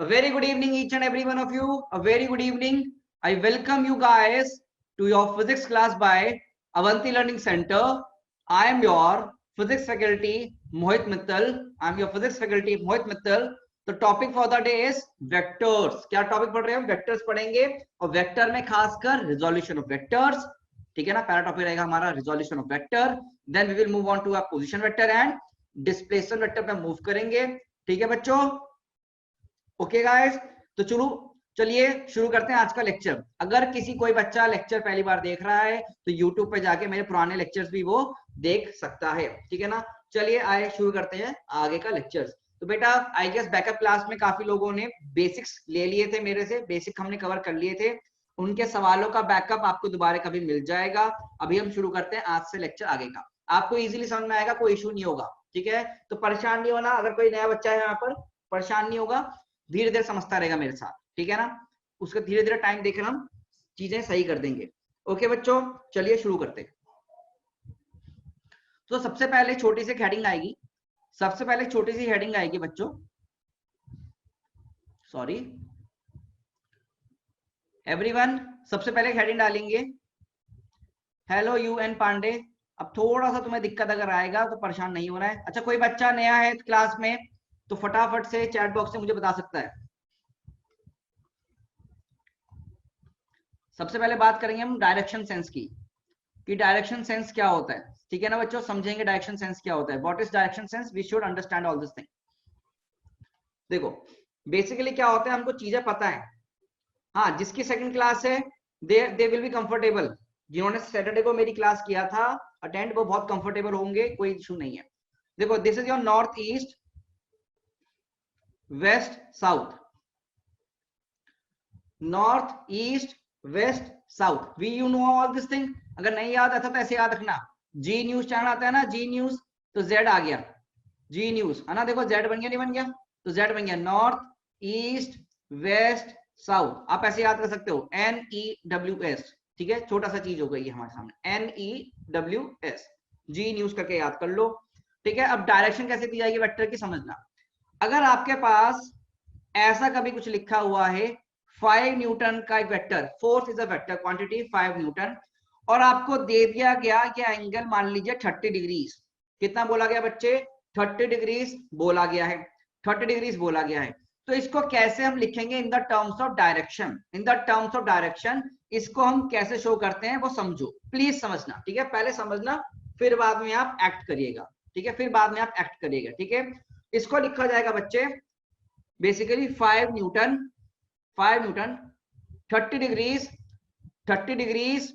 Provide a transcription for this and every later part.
A very good evening, each and every one of you. A very good evening. I welcome you guys to your physics class by Avanti Learning Center. I am your physics faculty, Mohit Mittal. I am your physics faculty, Mohit Mittal. The topic for the day is vectors. क्या topic पढ़ रहे हो? Vectors पढ़ेंगे और vector में खासकर resolution of vectors. ठीक है ना. पहला टॉपिक रहेगा हमारा resolution of vector. Then we will move on to a position vector and displacement vector पे मूव करेंगे. ठीक है बच्चों. ओके गाइस, तो चलिए शुरू करते हैं आज का लेक्चर. अगर किसी कोई बच्चा लेक्चर पहली बार देख रहा है तो यूट्यूब पे जाके मेरे पुराने लेक्चर्स भी वो देख सकता है. ठीक है ना. चलिए आए शुरू करते हैं आगे का लेक्चर्स. तो बेटा आई गेस बैकअप क्लास में काफी लोगों ने बेसिक्स ले लिए थे मेरे से. बेसिक हमने कवर कर लिए थे. उनके सवालों का बैकअप आपको दोबारा कभी मिल जाएगा. अभी हम शुरू करते हैं आज से लेक्चर आगे का. आपको इजीली समझ में आएगा, कोई इशू नहीं होगा. ठीक है, तो परेशान नहीं होना. अगर कोई नया बच्चा है यहाँ पर, परेशान नहीं होगा, धीरे धीरे समझता रहेगा मेरे साथ. ठीक है ना. उसका धीरे धीरे टाइम देकर हम चीजें सही कर देंगे. ओके बच्चों, चलिए शुरू करते हैं. तो सबसे पहले छोटी सी हेडिंग आएगी. सबसे पहले छोटी सी हेडिंग आएगी बच्चों. सॉरी एवरीवन, सबसे पहले हेडिंग डालेंगे हेलो यू एन पांडे. अब थोड़ा सा तुम्हें दिक्कत अगर आएगा तो परेशान नहीं होना है. अच्छा, कोई बच्चा नया है क्लास में तो फटाफट से चैट बॉक्स में मुझे बता सकता है. सबसे पहले बात करेंगे हम डायरेक्शन सेंस की, कि डायरेक्शन सेंस क्या होता है. ठीक है ना बच्चों, समझेंगे डायरेक्शन सेंस क्या होता है. What is direction sense, we should understand all this thing. देखो बेसिकली क्या होता है, हमको चीजें पता है. हाँ, जिसकी सेकंड क्लास है दे विल बी कंफर्टेबल. जिन्होंने सैटरडे को मेरी क्लास किया था अटेंड, वो बहुत कंफर्टेबल होंगे, कोई इशू नहीं है. देखो this is your north east west south. North east west south, we you know all this thing. अगर नहीं याद आता तो ऐसे याद रखना. जी न्यूज चैनल आता है ना, जी न्यूज, तो जेड आ गया, जी न्यूज है ना. देखो जेड बन गया, नहीं बन गया, तो जेड बन गया. नॉर्थ ईस्ट वेस्ट साउथ, आप ऐसे याद कर सकते हो, NEWS. ठीक है, छोटा सा चीज हो गई है हमारे सामने, NEWS, जी न्यूज करके याद कर लो. ठीक है, अब डायरेक्शन कैसे दी जाएगी वेक्टर की समझना. अगर आपके पास ऐसा कभी कुछ लिखा हुआ है 5 न्यूटन का एक vector, force is a vector quantity 5 Newton, और आपको दे दिया गया कि एंगल मान लीजिए 30 डिग्रीज. कितना बोला गया बच्चे, 30 डिग्रीज बोला गया है. 30 डिग्रीज बोला गया है. तो इसको कैसे हम लिखेंगे in the terms of direction. In the terms of direction इसको हम कैसे शो करते हैं वो समझो, प्लीज समझना. ठीक है, पहले समझना, फिर बाद में आप एक्ट करिएगा. ठीक है, फिर बाद में आप एक्ट करिएगा. ठीक है, इसको लिखा जाएगा बच्चे basically 5 Newton 30 degrees 30 degrees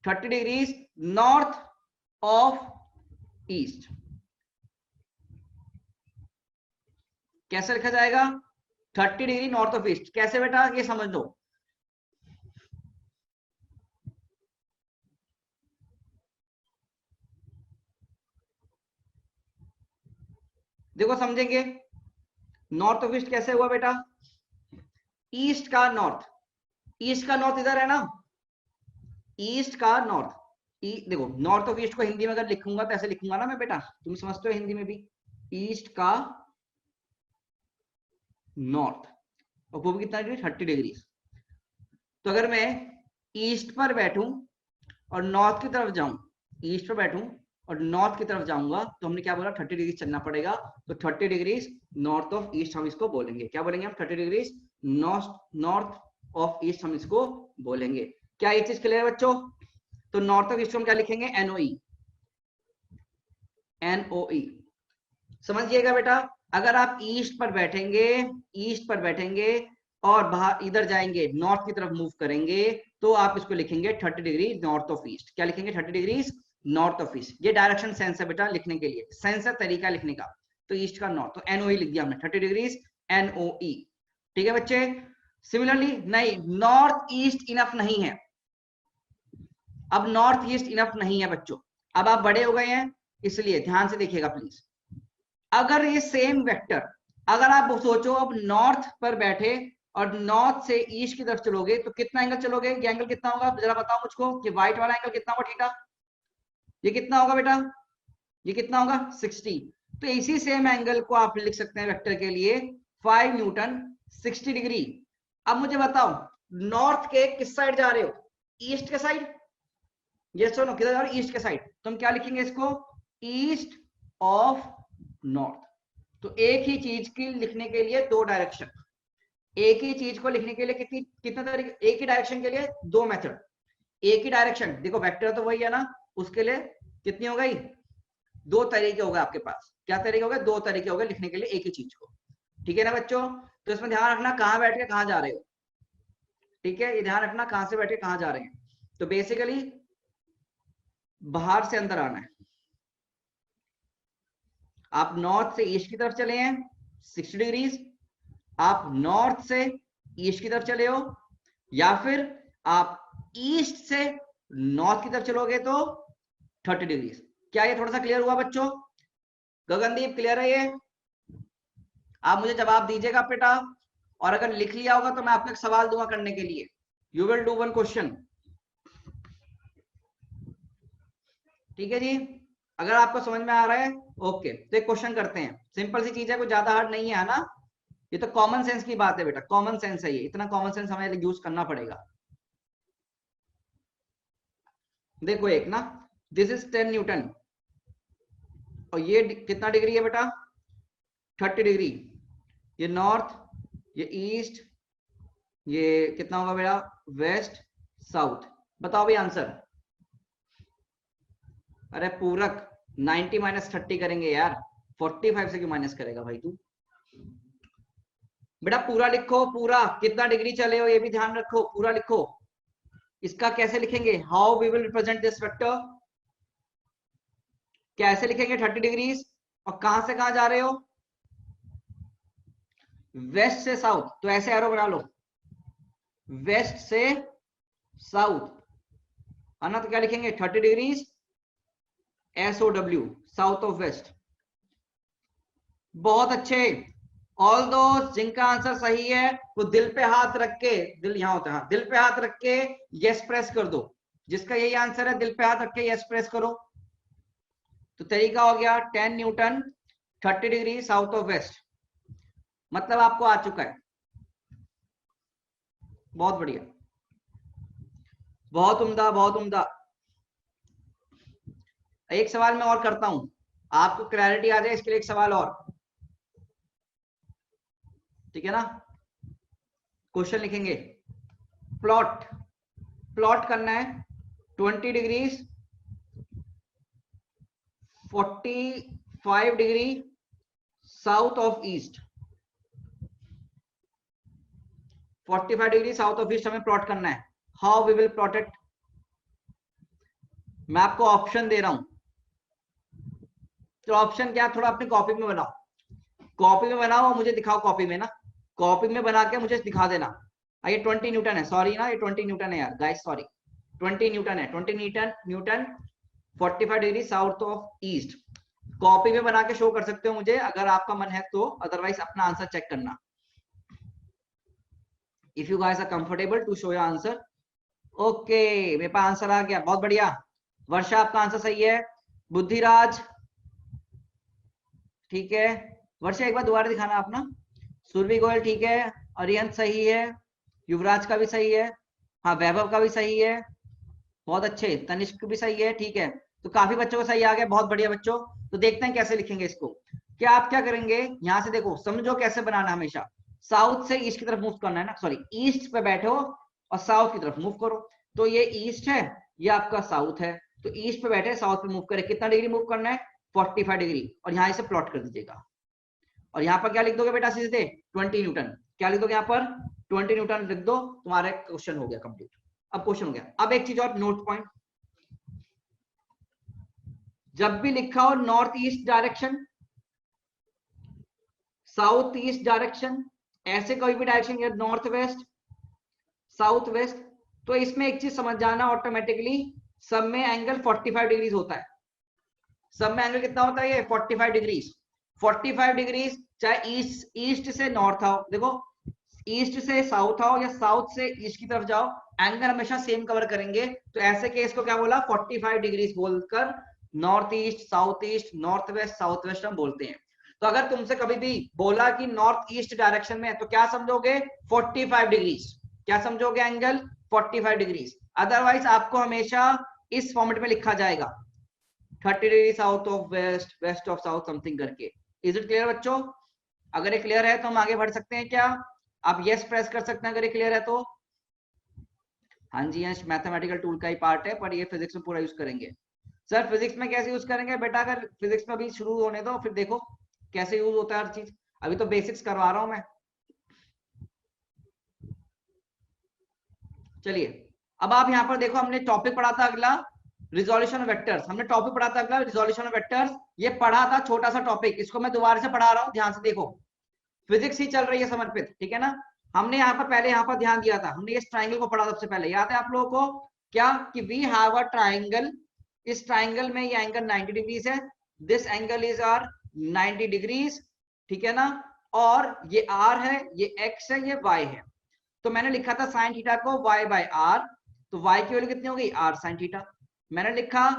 30 degrees north of east. कैसे लिखा जाएगा, 30 डिग्री नॉर्थ ऑफ ईस्ट. कैसे बेटा, ये समझ लो. देखो समझेंगे, नॉर्थ ऑफ ईस्ट कैसे हुआ बेटा. ईस्ट का नॉर्थ, ईस्ट का नॉर्थ इधर है ना, ईस्ट का नॉर्थ. देखो नॉर्थ ऑफ ईस्ट को हिंदी में अगर लिखूंगा तो ऐसे लिखूंगा ना मैं बेटा, तुम समझते हो हिंदी में भी, ईस्ट का नॉर्थ, और वो भी कितना डिग्री, 30 डिग्री. तो अगर मैं ईस्ट पर बैठूं और नॉर्थ की तरफ जाऊं, ईस्ट पर बैठूं और नॉर्थ की तरफ जाऊंगा, तो हमने क्या बोला, 30 डिग्री चलना पड़ेगा. तो 30 डिग्री नॉर्थ ऑफ ईस्ट हम इसको बोलेंगे. क्या बोलेंगे हम, 30 डिग्री नॉर्थ ऑफ ईस्ट हम इसको बोलेंगे. क्या ये चीज क्लियर है बच्चों. तो नॉर्थ ऑफ ईस्ट को हम क्या लिखेंगे, NOE. समझिएगा बेटा, अगर आप ईस्ट पर बैठेंगे और बाहर इधर जाएंगे, नॉर्थ की तरफ मूव करेंगे, तो आप इसको लिखेंगे 30 डिग्री नॉर्थ ऑफ ईस्ट. क्या लिखेंगे, 30 डिग्री नॉर्थ ऑफ ईस्ट. ये डायरेक्शन सेंस है बेटा लिखने के लिए, सेंस है तरीका लिखने का. तो ईस्ट का नॉर्थ, तो NOE लिख दिया हमने, 30 डिग्री NOE. ठीक है बच्चे. सिमिलरली नहीं, नॉर्थ ईस्ट इनफ नहीं है. अब नॉर्थ ईस्ट इनफ नहीं है बच्चों. अब आप बड़े हो गए हैं, इसलिए ध्यान से देखिएगा प्लीज. अगर ये सेम वेक्टर, अगर आप सोचो अब नॉर्थ पर बैठे और नॉर्थ से ईस्ट की तरफ चलोगे तो कितना एंगल चलोगे, ये एंगल कितना होगा जरा बताओ मुझको, कि व्हाइट वाला एंगल कितना होगा थीटा, ये कितना होगा बेटा, ये कितना होगा 60. तो इसी सेम एंगल को आप लिख सकते हैं वेक्टर के लिए 5 न्यूटन 60 डिग्री। अब मुझे बताओ नॉर्थ के किस साइड जा रहे हो, ईस्ट के साइड, ये सुनो किधर जा रहे हो, ईस्ट के साइड। तो हम क्या लिखेंगे इसको, ईस्ट ऑफ नॉर्थ। तो एक ही चीज की लिखने के लिए दो डायरेक्शन, एक ही चीज को लिखने के लिए कितने तरीके, एक ही डायरेक्शन के लिए दो मेथड। एक ही डायरेक्शन देखो वेक्टर तो वही है ना, उसके लिए कितनी हो गई, दो तरीके हो गए आपके पास। क्या तरीके हो गए, दो तरीके हो गए लिखने के लिए एक ही चीज को। ठीक है ना बच्चों, तो इसमें ध्यान रखना कहां बैठ के कहां जा रहे हो। ठीक है, ये ध्यान रखना कहां से बैठ के कहां जा रहे हैं। तो बेसिकली बाहर से अंदर आना है। आप नॉर्थ से ईस्ट की तरफ चले हैं 60 डिग्रीज, आप नॉर्थ से ईस्ट की तरफ चले हो, या फिर आप ईस्ट से नॉर्थ की तरफ चलोगे तो 30 डिग्रीज। क्या ये थोड़ा सा क्लियर हुआ बच्चों, गगनदीप क्लियर है ये? आप मुझे जवाब दीजिएगा बेटा, और अगर लिख लिया होगा तो मैं आपको एक सवाल दूंगा करने के लिए। You will do one question. ठीक है जी, अगर आपको समझ में आ रहा है ओके, तो एक क्वेश्चन करते हैं। सिंपल सी चीज है, कोई ज्यादा हार्ड नहीं है ना, ये तो कॉमन सेंस की बात है बेटा, कॉमन सेंस है ये, इतना कॉमन सेंस हमें यूज करना पड़ेगा। देखो एक ना, दिस इज 10 न्यूटन, और ये कितना डिग्री है बेटा, 30 डिग्री। ये नॉर्थ, ये ईस्ट, ये कितना होगा बेटा, वेस्ट साउथ। बताओ भाई आंसर। अरे पूरक 90 माइनस 30 करेंगे यार, 45 से क्यों माइनस करेगा भाई तू। बेटा पूरा लिखो, पूरा कितना डिग्री चले हो ये भी ध्यान रखो, पूरा लिखो। इसका कैसे लिखेंगे, how we will represent this vector, कैसे लिखेंगे 30 डिग्रीज, और कहां से कहां जा रहे हो, वेस्ट से साउथ, तो ऐसे एरो बना लो, वेस्ट से साउथ है ना, तो क्या लिखेंगे 30 degrees SOW, south of west. बहुत अच्छे, ऑल दो जिनका आंसर सही है वो दिल पे हाथ रख के, दिल यहां होता है, हाँ, दिल पे हाथ रख के यस प्रेस कर दो। जिसका यही आंसर है दिल पे हाथ रख के यस प्रेस करो। तो तरीका हो गया 10 newton 30 degree south of west, मतलब आपको आ चुका है। बहुत बढ़िया, बहुत उम्दा, बहुत उम्दा। एक सवाल मैं और करता हूं, आपको क्लैरिटी आ जाए इसके लिए एक सवाल और। ठीक है ना, क्वेश्चन लिखेंगे, प्लॉट, प्लॉट करना है 20 degrees 45 degree south of east, 45 degree south of east हमें प्लॉट करना है। How we will plot it, मैं आपको ऑप्शन दे रहा हूं, तो ऑप्शन क्या, थोड़ा अपनी कॉपी में बनाओ, कॉपी में बनाओ और मुझे दिखाओ कॉपी में ना, कॉपी में बना के मुझे दिखा देना। ये 20 न्यूटन है, सॉरी ना, ये 20 न्यूटन है यार गाइस, सॉरी 20 न्यूटन है, 20 Newton 45 degree south of east. Copy में बना के शो कर सकते हो मुझे अगर आपका मन है तो, अदरवाइज अपना आंसर चेक करना। If you guys are comfortable to show your answer. Okay, मेरे पास आंसर आ गया, बहुत बढ़िया। वर्षा आपका आंसर सही है, बुद्धिराज ठीक है, वर्षा एक बार दोबारा दिखाना अपना, सुरभि गोयल ठीक है, अरिहंत सही है, युवराज का भी सही है, हाँ वैभव का भी सही है, बहुत अच्छे, तनिष्क भी सही है। ठीक है, तो काफी बच्चों को सही आ गया, बहुत बढ़िया बच्चों। तो देखते हैं कैसे लिखेंगे इसको। क्या आप क्या करेंगे, यहां से देखो, समझो कैसे बनाना, हमेशा साउथ से ईस्ट की तरफ मूव करना है ना, सॉरी ईस्ट पे बैठो और साउथ की तरफ मूव करो। तो ये ईस्ट है, ये आपका साउथ है, तो ईस्ट पे बैठे साउथ पे मूव करे, कितना डिग्री मूव करना है 45 डिग्री, और यहाँ इसे प्लॉट कर दीजिएगा। और यहाँ पर क्या लिख दोगे बेटा सीधे 20 न्यूटन, क्या लिख दोगे यहाँ पर 20 न्यूटन लिख दो, तुम्हारा क्वेश्चन हो गया कंप्लीट। अब क्वेश्चन हो गया। अब एक चीज और नोट पॉइंट, जब भी लिखा हो north east direction, south east direction, ऐसे कोई भी डायरेक्शन या नॉर्थ वेस्ट, साउथ वेस्ट, तो इसमें एक चीज समझ जाना, ऑटोमेटिकली सब में एंगल 45 डिग्रीज होता है। सब में एंगल कितना होता है, ये 45 डिग्रीज। 45 डिग्रीज चाहे ईस्ट से नॉर्थ आओ, देखो ईस्ट से साउथ आओ या साउथ से ईस्ट की तरफ जाओ, एंगल हमेशा सेम कवर करेंगे। तो ऐसे केस को क्या बोला 45 डिग्रीज बोलकर north east, south east, north west, south west हम बोलते हैं। तो अगर तुमसे कभी भी बोला कि नॉर्थ ईस्ट डायरेक्शन में है तो क्या समझोगे? 45 डिग्रीज। क्या समझोगे? Angle 45 degrees. अदरवाइज आपको हमेशा इस फॉर्मेट में लिखा जाएगा 30 degree south of west, west of south something करके। इज इट क्लियर बच्चों? अगर ये क्लियर है तो हम आगे बढ़ सकते हैं क्या? आप यस प्रेस कर सकते हैं अगर ये क्लियर है तो। हाँ जी, यस मैथमेटिकल टूल का ही पार्ट है, पर ये फिजिक्स में पूरा यूज करेंगे। सर फिजिक्स में कैसे यूज करेंगे बेटा? अगर फिजिक्स में अभी शुरू होने दो, फिर देखो कैसे यूज होता है हर चीज। अभी तो बेसिक्स करवा रहा हूं मैं। चलिए, अब आप यहाँ पर देखो, हमने टॉपिक पढ़ा था अगला रिजोल्यूशन ऑफ वेक्टर्स। हमने टॉपिक पढ़ा था अगला रिजोल्यूशन ऑफ वेक्टर्स। ये पढ़ा था छोटा सा टॉपिक, इसको मैं दोबारा से पढ़ा रहा हूँ, ध्यान से देखो। फिजिक्स ही चल रही है समर्पित, ठीक है ना? हमने यहाँ पर पहले यहाँ पर ध्यान दिया था, हमने इस ट्राइंगल को पढ़ा सबसे पहले, याद है आप लोगों को क्या? कि वी हैव अ ट्राइंगल, इस ट्राइंगल में ये एंगल 90 डिग्रीज है, this angle is are 90 degrees, ठीक है ना? और ये आर है, ये एक्स है, ये वाई है। तो मैंने लिखा था साइन थीटा को वाई बाय आर, तो वाई की वैल्यू कितनी हो गई? R sine theta. मैंने लिखा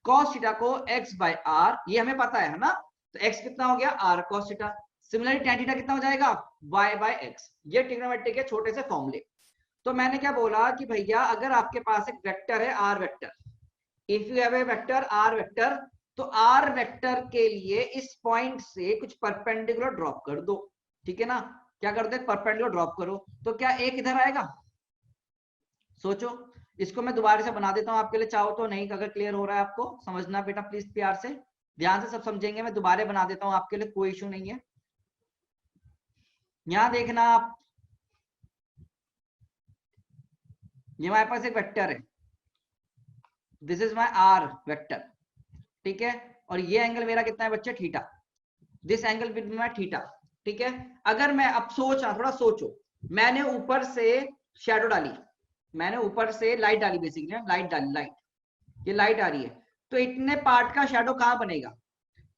कॉस थीटा को एक्स बाय आर, ये हमें पता है ना? तो एक्स कितना हो गया? R cos theta. Similarly tan theta कितना हो जाएगा? y by x. ये ट्रिग्नोमेट्री के छोटे से फॉर्मूले। तो मैंने क्या बोला कि भैया अगर आपके पास एक वेक्टर है are vector, if you have a vector r vector, तो आर वेक्टर के लिए इस पॉइंट से कुछ परपेंडिकुलर ड्रॉप कर दो, ठीक है ना? क्या कर दे? परपेंडिकुलर ड्रॉप करो। तो क्या एक इधर आएगा? सोचो। इसको मैं दोबारा से बना देता हूं आपके लिए, चाहो तो। नहीं, अगर क्लियर हो रहा है आपको समझना बेटा प्लीज प्यार से ध्यान से सब समझेंगे। मैं दोबारा बना देता हूं आपके लिए, कोई इशू नहीं है। यहां देखना आप, ये हमारे पास एक वेक्टर है, this is my r vector, ठीक है? और ये एंगल मेरा कितना है बच्चे? Theta. This angle with my theta, ठीक है? अगर मैं अब सोचा, थोड़ा सोचो, मैंने ऊपर से शैडो डाली, मैंने ऊपर से लाइट डाली, बेसिकली लाइट डाली, लाइट, ये लाइट आ रही है, तो इतने पार्ट का शैडो कहां बनेगा?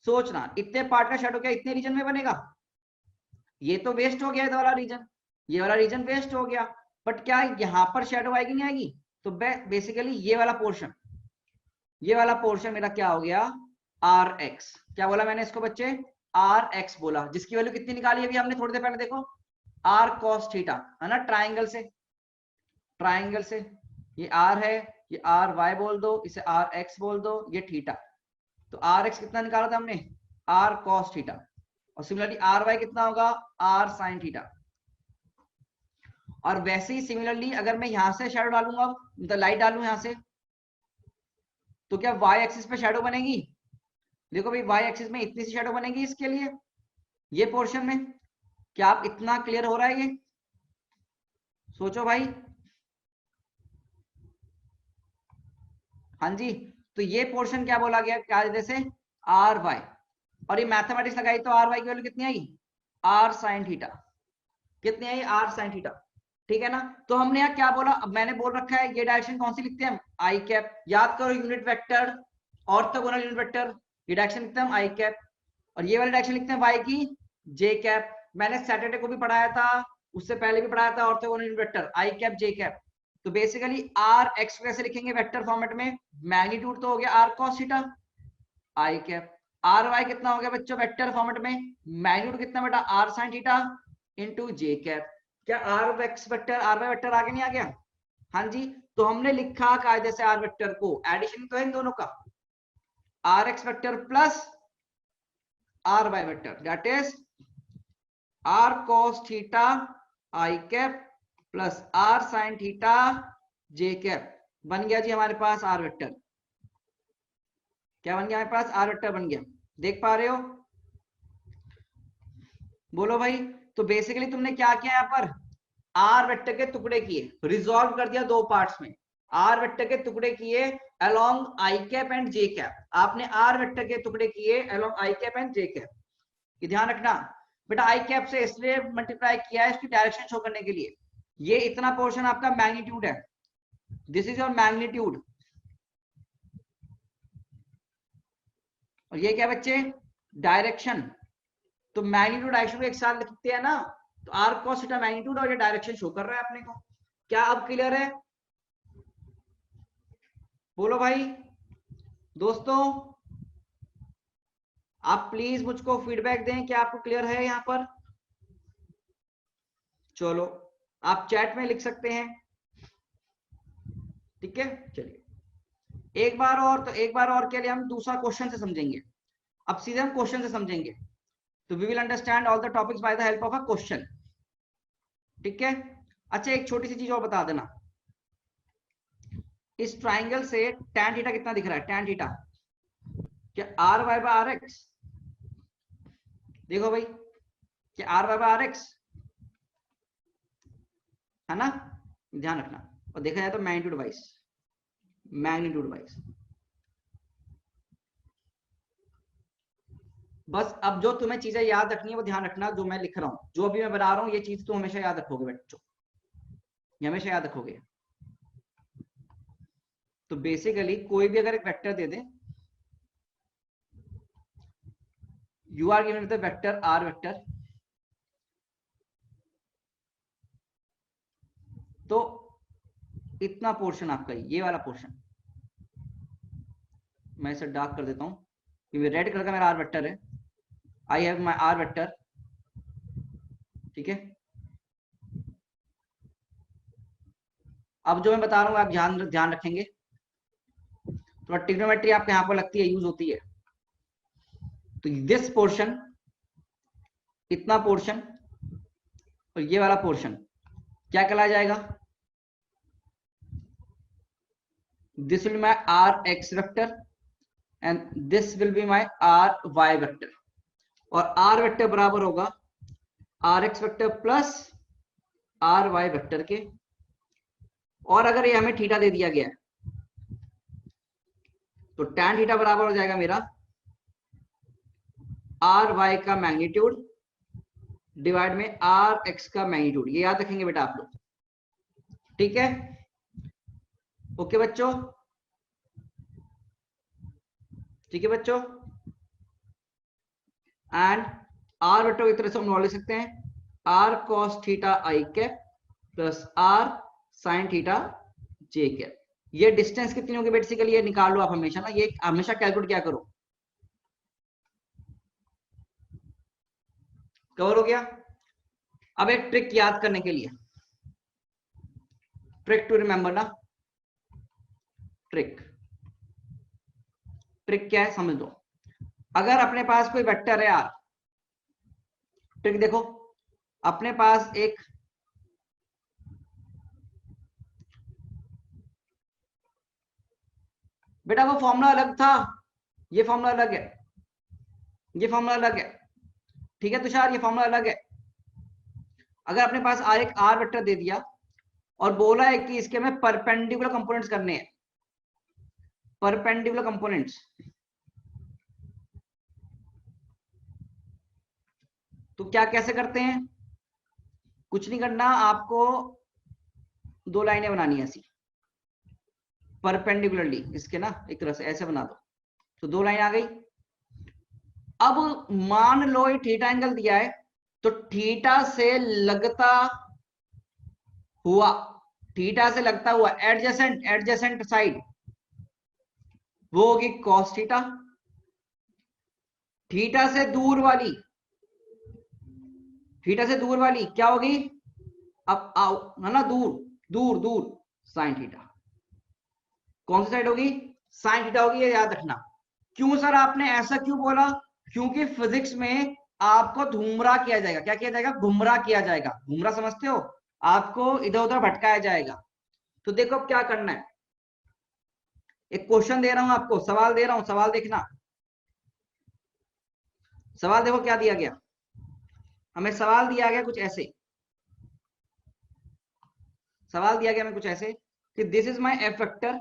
सोचना, इतने पार्ट का शैडो क्या इतने रीजन में बनेगा? ये तो वेस्ट हो गया ये वाला रीजन, ये वाला रीजन वेस्ट हो गया। बट क्या यहां पर शैडो आएगी? नहीं आएगी। तो बेसिकली ये वाला पोर्शन, ये वाला पोर्शन मेरा क्या हो गया? R x. क्या बोला मैंने इसको बच्चे? आर एक्स बोला, जिसकी वैल्यू कितनी निकाली अभी हमने थोड़ी देर पहले? देखो, आर कॉस थीटा, है ना? ट्राइंगल से, ट्राइंगल से ये आर है, ये आर वाई बोल दो, इसे आर एक्स बोल दो, ये थीटा। तो आर एक्स कितना निकाला था हमने? R cos theta. और सिमिलरली आर वाई कितना होगा? R sine theta. और वैसे ही सिमिलरली अगर मैं यहां से शैडो डालूंगा, मतलब लाइट डालूं यहां से, तो क्या वाई एक्सिस पे शैडो बनेगी? देखो भाई, वाई एक्सिस में इतनी सी शैडो बनेगी इसके लिए, ये पोर्शन में। क्या आप इतना क्लियर हो रहा है ये? सोचो भाई। हाँ जी, तो ये पोर्शन क्या बोला गया? क्या जैसे आर वाई, और ये मैथमेटिक्स लगाई तो आर वाई की वैल्यू कितनी आई? Are sine theta. कितनी आई? आर साइन थीटा, ठीक है ना? तो हमने यहाँ क्या बोला? अब मैंने बोल रखा है ये डायरेक्शन कौन सी लिखते हैं हम? आई कैप। याद करो, unit vector, orthogonal unit vector, ये डायरेक्शन लिखते हैं हम आई कैप, और ये वाली डायरेक्शन लिखते हैं वाई की जे कैप। मैंने सैटरडे को भी पढ़ाया था, उससे पहले भी पढ़ाया था, orthogonal unit vector i cap J cap. तो बेसिकली आर एक्स कैसे लिखेंगे वेक्टर फॉर्मेट में? मैग्नीट्यूड तो हो गया आर कॉस थीटा आई कैप, आर वाई कितना हो गया बच्चों वेक्टर फॉर्मेट में? मैग्नीट्यूड कितना बेटा? R sine theta into J cap. क्या R x vector R Y vector आगे नहीं आ गया? हाँ जी। तो हमने लिखा कायदे से आर वेक्टर को, एडिशन तो है इन दोनों का, r x vector plus r Y vector, that is r cos theta I cap plus r sine theta J cap. बन गया जी हमारे पास आर वेक्टर। क्या बन गया हमारे पास? आर वेक्टर बन गया। देख पा रहे हो? बोलो भाई। तो बेसिकली तुमने क्या किया यहाँ पर? आर वेक्टर के टुकड़े किए, रिजॉल्व कर दिया दो पार्ट्स में। आर वेक्टर के टुकड़े किए along I cap and J cap. आपने आर वेक्टर के टुकड़े किए along I cap and J cap. ये ध्यान रखना बेटा, आई कैप से इसलिए मल्टीप्लाई किया है इसकी डायरेक्शन शो करने के लिए। ये इतना पोर्शन आपका मैग्नीट्यूड है, दिस इज योर मैग्नीट्यूड। और ये क्या बच्चे? डायरेक्शन। तो मैग्नीट्यूड डायरेक्शन को एक साथ लिखते हैं ना, तो आर कॉस थीटा मैग्नीट्यूड, और ये डायरेक्शन शो कर रहा है अपने को। क्या अब क्लियर है? बोलो भाई दोस्तों। आप प्लीज मुझको फीडबैक दें कि आपको क्लियर है यहाँ पर। चलो आप चैट में लिख सकते हैं, ठीक है। चलिए एक बार और, तो एक बार और के लिए हम दूसरा क्वेश्चन से समझेंगे। अब सीधे हम क्वेश्चन से समझेंगे। तो we will understand all the topics by the help of a question, ठीक है। अच्छा एक छोटी सी चीज और बता देना, इस ट्राइंगल से tan थीटा कितना दिख रहा है? tan थीटा क्या r y by r x? देखो भाई, क्या r y by r x है ना, ध्यान रखना। और देखा जाए तो मैग्नीट्यूड वाइज, मैग्नीट्यूड वाइज। बस अब जो तुम्हें चीजें याद रखनी है वो ध्यान रखना, जो मैं लिख रहा हूं, जो अभी मैं बना रहा हूं, ये चीज तो हमेशा याद रखोगे बच्चों, ये हमेशा याद रखोगे। तो बेसिकली कोई भी अगर एक वेक्टर दे दे, you are given with the vector r vector, तो इतना पोर्शन आपका, ये वाला पोर्शन मैं इसे डार्क कर देता हूं क्योंकि रेड कलर का मेरा आर वेक्टर है। I have my r vector, ठीक है। अब जो मैं बता रहा हूं आप ध्यान ध्यान रखेंगे, थोड़ा ट्रिग्नोमेट्री आपके यहाँ पर लगती है, यूज होती है। तो दिस पोर्शन, इतना पोर्शन और ये वाला पोर्शन क्या कहलाया जाएगा? This will be my r x vector and this will be my r Y vector. और आर वेक्टर बराबर होगा r x vector plus r Y vector के। और अगर ये हमें थीटा दे दिया गया है तो tan थीटा बराबर हो जाएगा मेरा आर वाई का मैग्नीट्यूड डिवाइड में आर एक्स का मैग्नीट्यूड। ये याद रखेंगे बेटा आप लोग, ठीक है। ओके बच्चों, ठीक है बच्चों। एंड आर वेक्टर की तरह से हम लिख सकते हैं आर कॉस थीटा आई cap plus r sine theta जे कैप। ये डिस्टेंस कितनी होगी बेसिकली, ये निकाल लो आप हमेशा ना, ये हमेशा कैलकुलेट क्या करो। कवर हो गया। अब एक ट्रिक याद करने के लिए, ट्रिक टू रिमेंबर ना, ट्रिक, ट्रिक क्या है समझ लो। अगर अपने पास कोई वेक्टर है यार, ट्रिक देखो, अपने पास एक बेटा वो फॉर्मूला अलग था, ये फॉर्मूला अलग है, ये फॉर्मूला अलग है, ठीक है तुषार, ये फॉर्मूला अलग है। अगर अपने पास एक आर वेक्टर दे दिया और बोला है कि इसके हमें परपेंडिकुलर कंपोनेंट्स करने हैं, परपेंडिकुलर कंपोनेंट्स, तो क्या कैसे करते हैं? कुछ नहीं करना आपको, दो लाइनें बनानी है ऐसी परपेंडिकुलरली इसके ना, एक तरह से ऐसे बना दो, तो दो लाइन आ गई। अब मान लो ये थीटा एंगल दिया है, तो थीटा से लगता हुआ, थीटा से लगता हुआ एडजेसेंट, एडजेसेंट साइड वो होगी कॉस थीटा। थीटा से दूर वाली, थीटा से दूर वाली क्या होगी? अब आओ है ना, दूर दूर दूर साइन थीटा। कौन सी साइड होगी? साइन थीटा होगी, ये याद रखना। क्यों सर आपने ऐसा क्यों बोला? क्योंकि फिजिक्स में आपको धूमरा किया जाएगा। क्या किया जाएगा? गुमराह किया जाएगा। घुमरा समझते हो? आपको इधर उधर भटकाया जाएगा। तो देखो अब क्या करना है, एक क्वेश्चन दे रहा हूं आपको, सवाल दे रहा हूं, सवाल देखना। सवाल देखो क्या दिया गया, हमें सवाल दिया गया कुछ ऐसे, सवाल दिया गया हमें कुछ ऐसे कि this is my F vector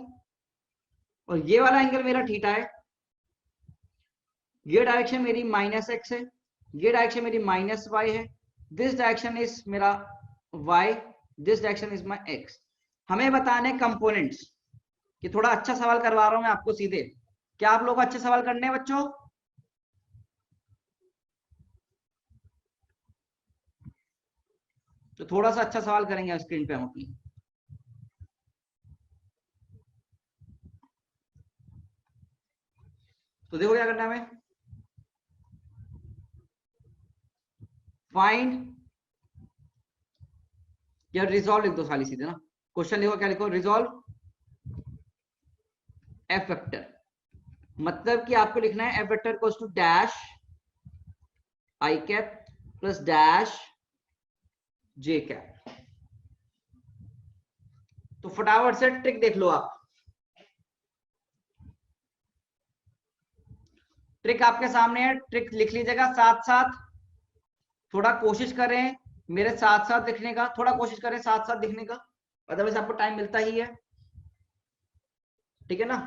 और ये वाला एंगल मेरा थीटा है, ये डायरेक्शन मेरी माइनस एक्स है, ये डायरेक्शन मेरी माइनस वाई है, दिस डायरेक्शन इज मेरा y, this direction is my x. हमें बताने कंपोनेंट्स, कि थोड़ा अच्छा सवाल करवा रहा हूं मैं आपको सीधे। क्या आप लोग को अच्छे सवाल करने हैं बच्चों? तो थोड़ा सा अच्छा सवाल करेंगे स्क्रीन पे हम अपनी। तो देखो क्या करना है हमें, फाइंड, या रिजॉल्व लिख दो खाली सीधे ना, क्वेश्चन लिखो, क्या लिखो, रिजॉल्व एफ वेक्टर, मतलब कि आपको लिखना है f vector equals to dash i cap plus dash j cap. तो फटाफट से ट्रिक देख लो आप, ट्रिक आपके सामने है, ट्रिक लिख लीजिएगा साथ साथ, थोड़ा कोशिश करें मेरे साथ साथ लिखने का, थोड़ा कोशिश करें साथ साथ लिखने का, अदरवाइज आपको टाइम मिलता ही है, ठीक है ना।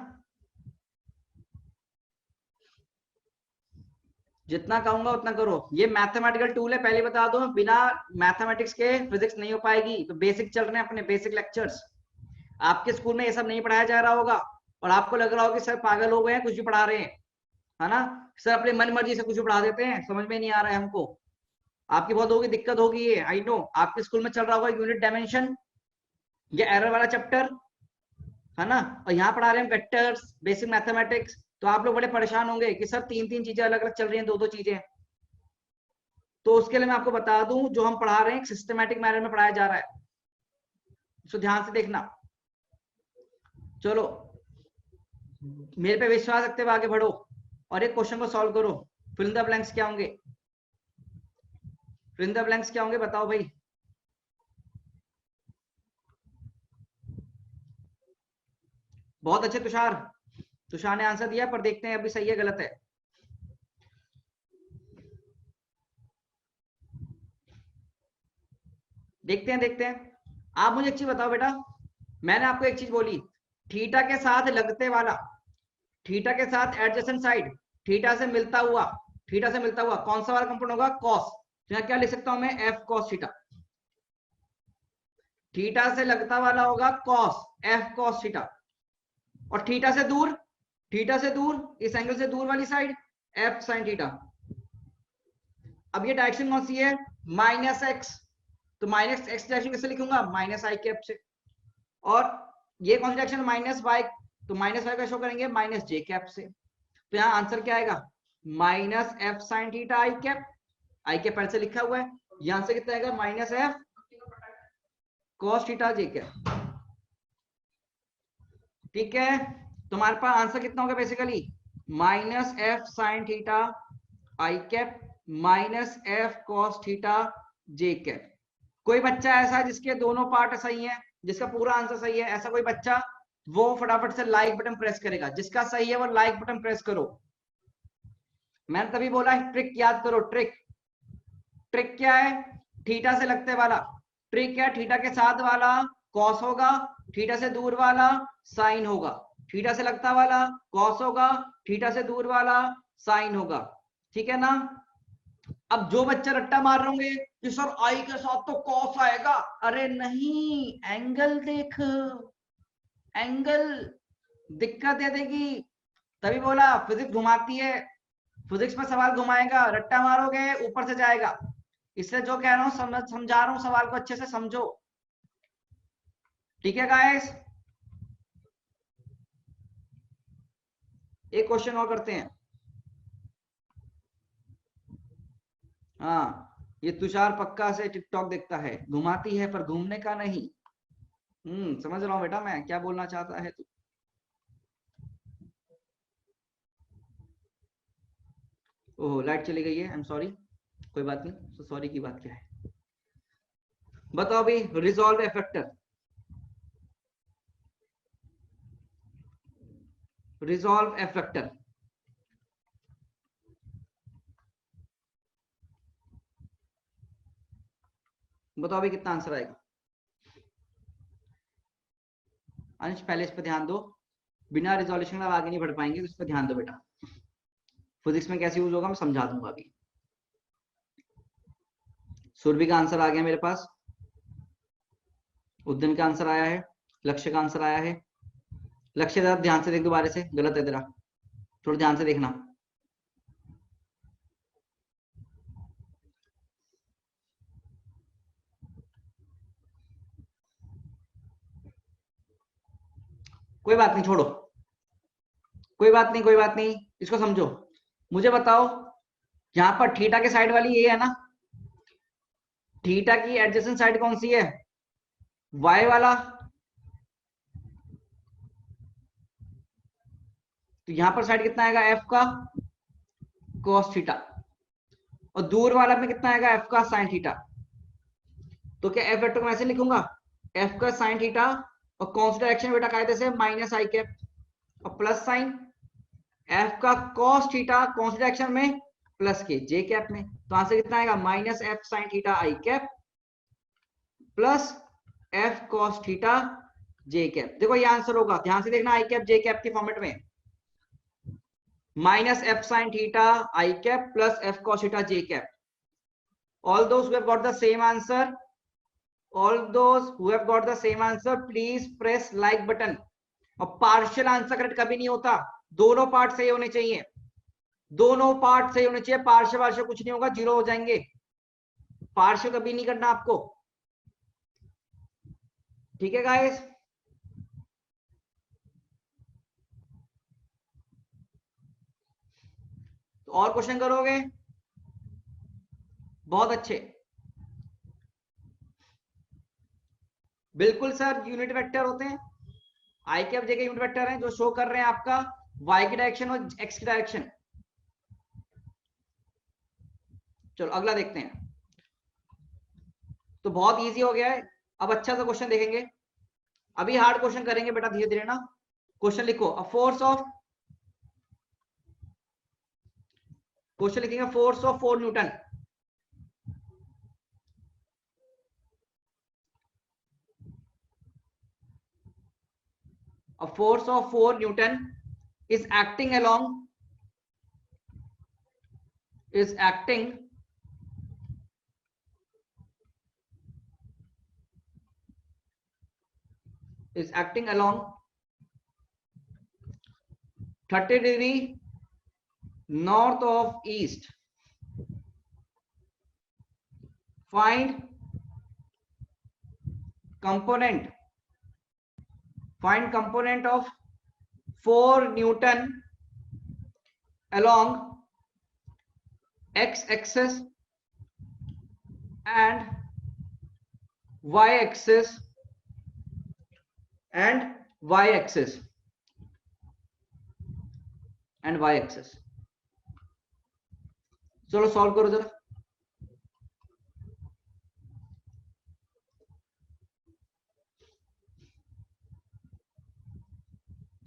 जितना कहूंगा उतना करो, ये मैथमेटिकल टूल है, पहले बता दो, बिना मैथमेटिक्स के फिजिक्स नहीं हो पाएगी। तो बेसिक चल रहे हैं अपने, बेसिक लेक्चर्स, आपके स्कूल में ये सब नहीं पढ़ाया जा रहा होगा और आपको लग रहा होगा कि सर पागल हो गए हैं, कुछ भी पढ़ा रहे हैं, है ना, सर अपने मन मर्जी से कुछ भी पढ़ा देते हैं, समझ में नहीं आ रहा है हमको, आपकी बहुत होगी दिक्कत होगी ये, आई नो। आपके स्कूल में चल रहा होगा यूनिट डायमेंशन, ये एरर वाला चैप्टर, है ना, और यहाँ पढ़ा रहे हैं वेक्टर्स, बेसिक मैथमेटिक्स, तो आप लोग बड़े परेशान होंगे कि सर तीन तीन चीजें अलग अलग चल रही हैं, दो दो चीजें। तो उसके लिए मैं आपको बता दूं, जो हम पढ़ा रहे हैं सिस्टमैटिक मैनर में पढ़ाया जा रहा है, तो ध्यान से देखना। चलो मेरे पे विश्वास रखते हुए आगे बढ़ो और एक क्वेश्चन को सॉल्व करो। फिल इन द ब्लैंक्स क्या होंगे, फिल इन द ब्लैंक्स क्या होंगे, बताओ भाई। बहुत अच्छे तुषार, तुषार ने आंसर दिया, पर देखते हैं अभी सही है गलत है। देखते हैं। आप मुझे एक चीज बताओ बेटा, मैंने आपको एक चीज बोली, थीटा के साथ लगते वाला, थीटा के साथ एडजेसेंट साइड, थीटा से मिलता हुआ, थीटा से मिलता हुआ कौन सा वाला कंपाउंड होगा, कॉस। तो यहाँ क्या लिख सकता हूं मैं, एफ कॉस थीटा। थीटा से लगता वाला होगा कॉस, एफ कॉस थीटा, और थीटा से दूर, थीटा से दूर, इस एंगल से दूर वाली साइड, एफ साइन थीटा। अब ये डायरेक्शन कौन सी है, माइनस एक्स, तो माइनस एक्स डायरेक्शन कैसे लिखूंगा, माइनस आई कैप से, और ये कौन सी डायरेक्शन, माइनस वाई, तो माइनस वाई का शो करेंगे माइनस जे कैप से। तो यहाँ आंसर क्या आएगा, माइनस एफ साइन थीटा आई कैप, आई कैप पहले से लिखा हुआ है, यहां से कितना आएगा, माइनस एफ कॉस थीटा जे कैप, ठीक है। तुम्हारे पास आंसर कितना होगा basically, minus F sine theta आई cap minus F cos theta जे कैप। कोई बच्चा ऐसा है जिसके दोनों पार्ट सही है, जिसका पूरा आंसर सही है, ऐसा कोई बच्चा, वो फटाफट से लाइक बटन प्रेस करेगा, जिसका सही है वो लाइक बटन प्रेस करो। मैंने तभी बोला है ट्रिक याद करो, ट्रिक, ट्रिक क्या है, थीटा से लगते वाला, ट्रिक क्या है, थीटा के साथ वाला कॉस होगा, थीटा से दूर वाला साइन होगा, थीटा से लगता वाला कॉस होगा, थीटा से दूर वाला साइन होगा, ठीक है ना। अब जो बच्चे रट्टा मार रहे होंगे कि सर आई के साथ तो कॉस आएगा, अरे नहीं, एंगल देख, एंगल दिक्कत दे देगी, तभी बोला फिजिक्स घुमाती है, फिजिक्स में सवाल घुमाएगा, रट्टा मारोगे ऊपर से जाएगा, इसलिए जो कह रहा हूं समझा रहा हूं, सवाल को अच्छे से समझो, ठीक है गाइस। एक क्वेश्चन और करते हैं। हाँ, ये तुषार पक्का से टिकटॉक देखता है, घुमाती है पर घूमने का नहीं। समझ रहा हूँ बेटा मैं क्या बोलना चाहता है तू। ओह लाइट चली गई है, आई एम सॉरी, कोई बात नहीं, तो सॉरी की बात क्या है, बताओ भाई, रिजॉल्व ए फैक्टर, रिजॉल्व ए फैक्टर, बताओ भाई कितना आंसर आएगा। अंश पहले इस पर ध्यान दो, बिना रिजोल्यूशन का आगे नहीं बढ़ पाएंगे, तो इस पर ध्यान दो बेटा, फिजिक्स में कैसे यूज होगा मैं समझा दूंगा अभी। सुरभि का आंसर आ गया मेरे पास, उद्यम का आंसर आया है, लक्ष्य का आंसर आया है। लक्ष्य जरा ध्यान से देख, दोबारा से गलत है तेरा, थोड़ा ध्यान से देखना। कोई बात नहीं, छोड़ो, कोई बात नहीं, कोई बात नहीं, इसको समझो। मुझे बताओ, यहाँ पर थीटा के साइड वाली ये है ना, थीटा की एडजेसेंट साइड कौन सी है? वाई वाला। तो यहां पर साइड कितना आएगा एफ का? cos theta. और दूर वाला में कितना आएगा एफ का sin थीटा। तो क्या एफ वेक्टर को मैं ऐसे लिखूंगा, एफ का sin थीटा और कौन सी डायरेक्शन बेटा कायदे से माइनस आई कैप और प्लस साइन एफ का cos थीटा कौन सी डायरेक्शन में? प्लस के जे कैप में। तो आंसर कितना आएगा माइनस एफ साइन थीटा आई cap plus F cos theta जे कैप। देखो ये आंसर होगा, ध्यान से देखना, आई कैप जे कैप के फॉर्मेट में minus F sine theta I cap plus F cos theta J cap. All those who have got the same answer, all those who have got the same answer, please press like button. और partial answer correct कभी नहीं होता, दोनों part सही होने चाहिए, दोनों part सही होने चाहिए। पार्शियल पार्शियल कुछ नहीं होगा, जीरो हो जाएंगे। पार्शियल कभी नहीं करना आपको, ठीक है गाइस? तो और क्वेश्चन करोगे? बहुत अच्छे, बिल्कुल सर। यूनिट वेक्टर होते हैं, आई कैप जे के यूनिट वेक्टर हैं जो शो कर रहे हैं आपका वाई की डायरेक्शन और एक्स की डायरेक्शन। चलो अगला देखते हैं। तो बहुत इजी हो गया है, अब अच्छा सा क्वेश्चन देखेंगे। अभी हार्ड क्वेश्चन करेंगे बेटा धीरे धीरे ना। क्वेश्चन लिखो, अ फोर्स ऑफ, क्वेश्चन लिखेंगे force of 4 Newton. A force of 4 Newton is acting along, is acting along 30 degree north of east. Find component of 4 Newton along x axis and y axis and y axis and y axis। चलो solve करो जरा।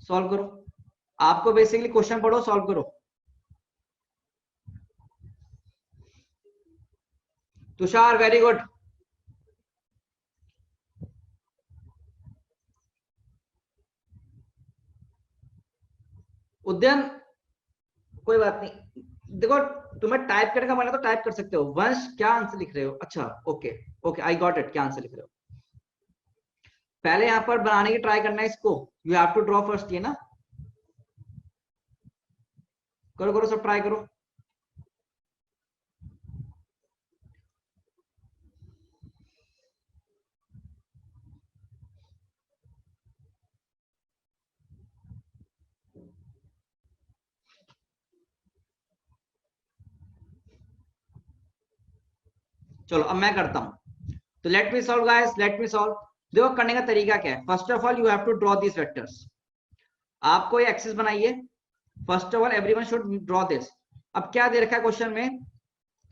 Solve करो, आपको basically question पढ़ो, solve करो। Tushar very good. उद्यम कोई बात नहीं, देखो तुम्हें टाइप करने का मन है तो टाइप कर सकते हो। वंश क्या आंसर लिख रहे हो? अच्छा okay okay, I got it, क्या आंसर लिख रहे हो। पहले यहां पर बनाने की ट्राई करना है इसको, you have to draw first, ये ना करो करो, सब ट्राई करो। चलो अब मैं करता हूं, तो let me solve guys, let me solve. देखो करने का तरीका क्या है, first of all you have to draw this vectors. आपको ये एक्सिस बनाइए, first of all everyone should draw this. अब क्या दे रखा है क्वेश्चन में,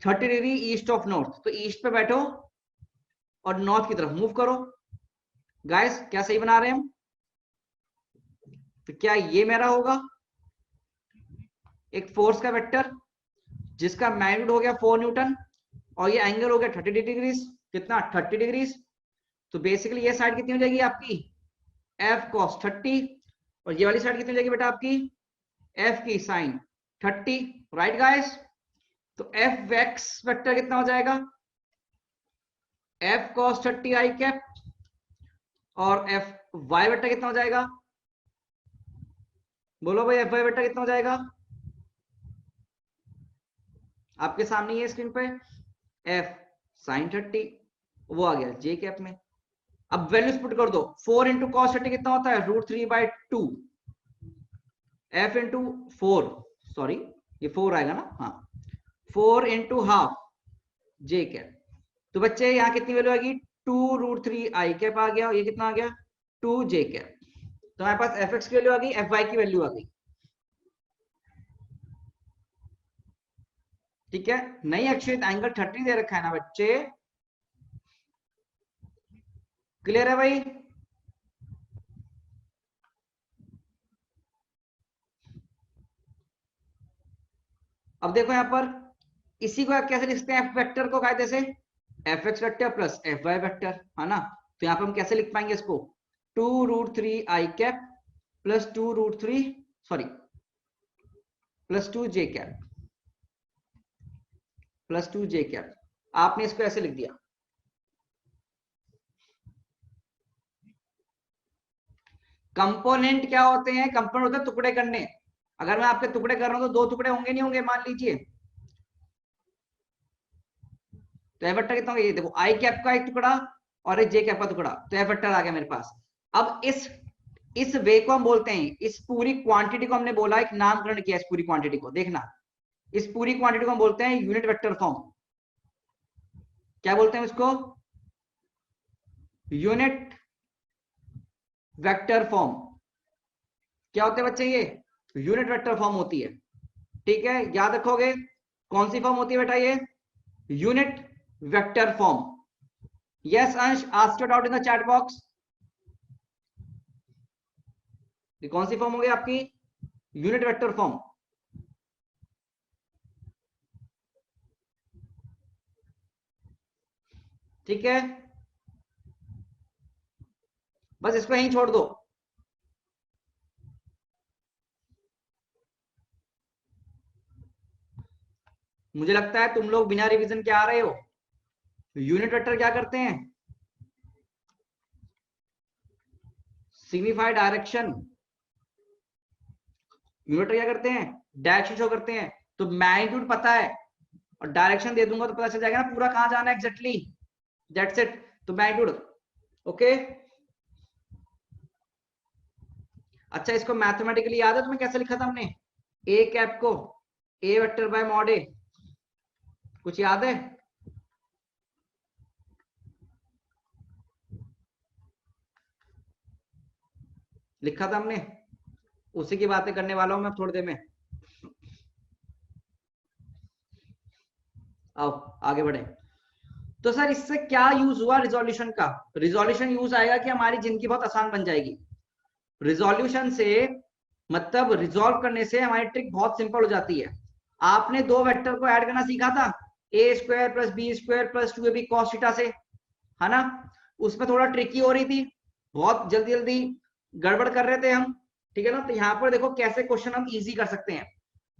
30 डिग्री ईस्ट ऑफ नॉर्थ, तो ईस्ट पे बैठो और नॉर्थ की तरफ मूव करो। गाइस क्या सही बना रहे हैं हम? तो क्या ये मेरा होगा एक फोर्स का वेक्टर जिसका मैग्नीट्यूड हो गया 4 न्यूटन और ये एंगल हो गया 30 डिग्रीज, कितना 30 डिग्रीज। तो बेसिकली ये साइड कितनी हो जाएगी आपकी f cos 30 और ये वाली साइड कितनी हो जाएगी बेटा आपकी f की साइन 30, राइट गाइस? तो f x वेक्टर कितना हो जाएगा f cos 30 आई कैप और f y वेक्टर कितना हो जाएगा, बोलो भाई f y वेक्टर कितना हो जाएगा? आपके सामने ये स्क्रीन पे f sin 30 वो आ गया j कैप में। अब वैल्यूज पुट कर दो, 4 इंटू कॉस 30 कितना होता है √3/2 f इंटू 4, सॉरी ये 4 आएगा ना, हाँ 4 इंटू हाफ j कैप। तो बच्चे यहाँ कितनी वैल्यू आ गई, 2√3 i कैप आ गया, ये कितना आ गया 2j कैप। तो हमारे पास एफ एक्स की वैल्यू आ गई, एफ वाई की वैल्यू आ गई। ठीक है, नई अक्षरित एंगल 30 दे रखा है ना बच्चे, क्लियर है भाई। अब देखो यहां पर इसी को आप कैसे लिखते हैं, एफ वेक्टर को कायदे से F X vector plus F Y vector, है ना। तो यहां पर हम कैसे लिख पाएंगे इसको, 2√3 i cap plus 2√3 sorry plus 2j cap plus 2j cap. आपने इसको ऐसे लिख दिया। कंपोनेंट क्या होते हैं, कंपोनेंट होते हैं टुकड़े करने। अगर मैं आपके टुकड़े कर रहा हूं तो दो टुकड़े होंगे नहीं होंगे, मान लीजिए। तो एफ वेक्टर कितना होगा, ये देखो आई कैप का एक टुकड़ा और एक जे कैप का टुकड़ा, तो एफ वेक्टर आ गया मेरे पास। अब इस वे को हम बोलते हैं, इस पूरी क्वांटिटी को हमने बोला, एक नामकरण किया इस पूरी क्वांटिटी को, देखना इस पूरी क्वांटिटी को हम बोलते हैं यूनिट वेक्टर फॉर्म। क्या बोलते हैं इसको, यूनिट वेक्टर फॉर्म। क्या होते हैं बच्चे, ये यूनिट वेक्टर फॉर्म होती है। ठीक है, याद रखोगे कौन सी फॉर्म होती है बेटा, ये यूनिट वेक्टर फॉर्म। यस अंश, ask your doubt in the chat box. ये कौन सी फॉर्म होगी आपकी, यूनिट वेक्टर फॉर्म। ठीक है, बस इसको यहीं छोड़ दो। मुझे लगता है तुम लोग बिना रिवीजन के आ रहे हो। यूनिट वेक्टर क्या करते हैं, सिग्निफाई डायरेक्शन। यूनिट क्या करते हैं, डायरेक्शन शो करते हैं। तो मैग्नीट्यूड पता है और डायरेक्शन दे दूंगा तो पता चल जाएगा ना पूरा कहां जाना है एग्जैक्टली, दैट्स इट। तो मैग्नीट्यूड, ओके। अच्छा, इसको मैथमेटिकली याद है तुम्हें कैसे लिखा था हमने, ए कैप को ए वेक्टर बाय मॉड ए, कुछ याद है। लिखा था हमने, उसी की बातें करने वाला हूं मैं थोड़ी देर में। आओ आगे बढ़े। तो सर इससे क्या यूज हुआ रिजोल्यूशन का, रिजोल्यूशन यूज आएगा कि हमारी जिंदगी बहुत आसान बन जाएगी। रिजोल्यूशन से मतलब रिजोल्व करने से हमारी ट्रिक बहुत सिंपल हो जाती है। आपने दो वेक्टर को ऐड करना सीखा था, A square plus B square plus 2ab cos theta से, है ना। उसमें थोड़ा ट्रिकी हो रही थी, बहुत जल्दी जल्दी गड़बड़ कर रहे थे हम, ठीक है ना। तो यहाँ पर देखो कैसे क्वेश्चन हम इजी कर सकते हैं,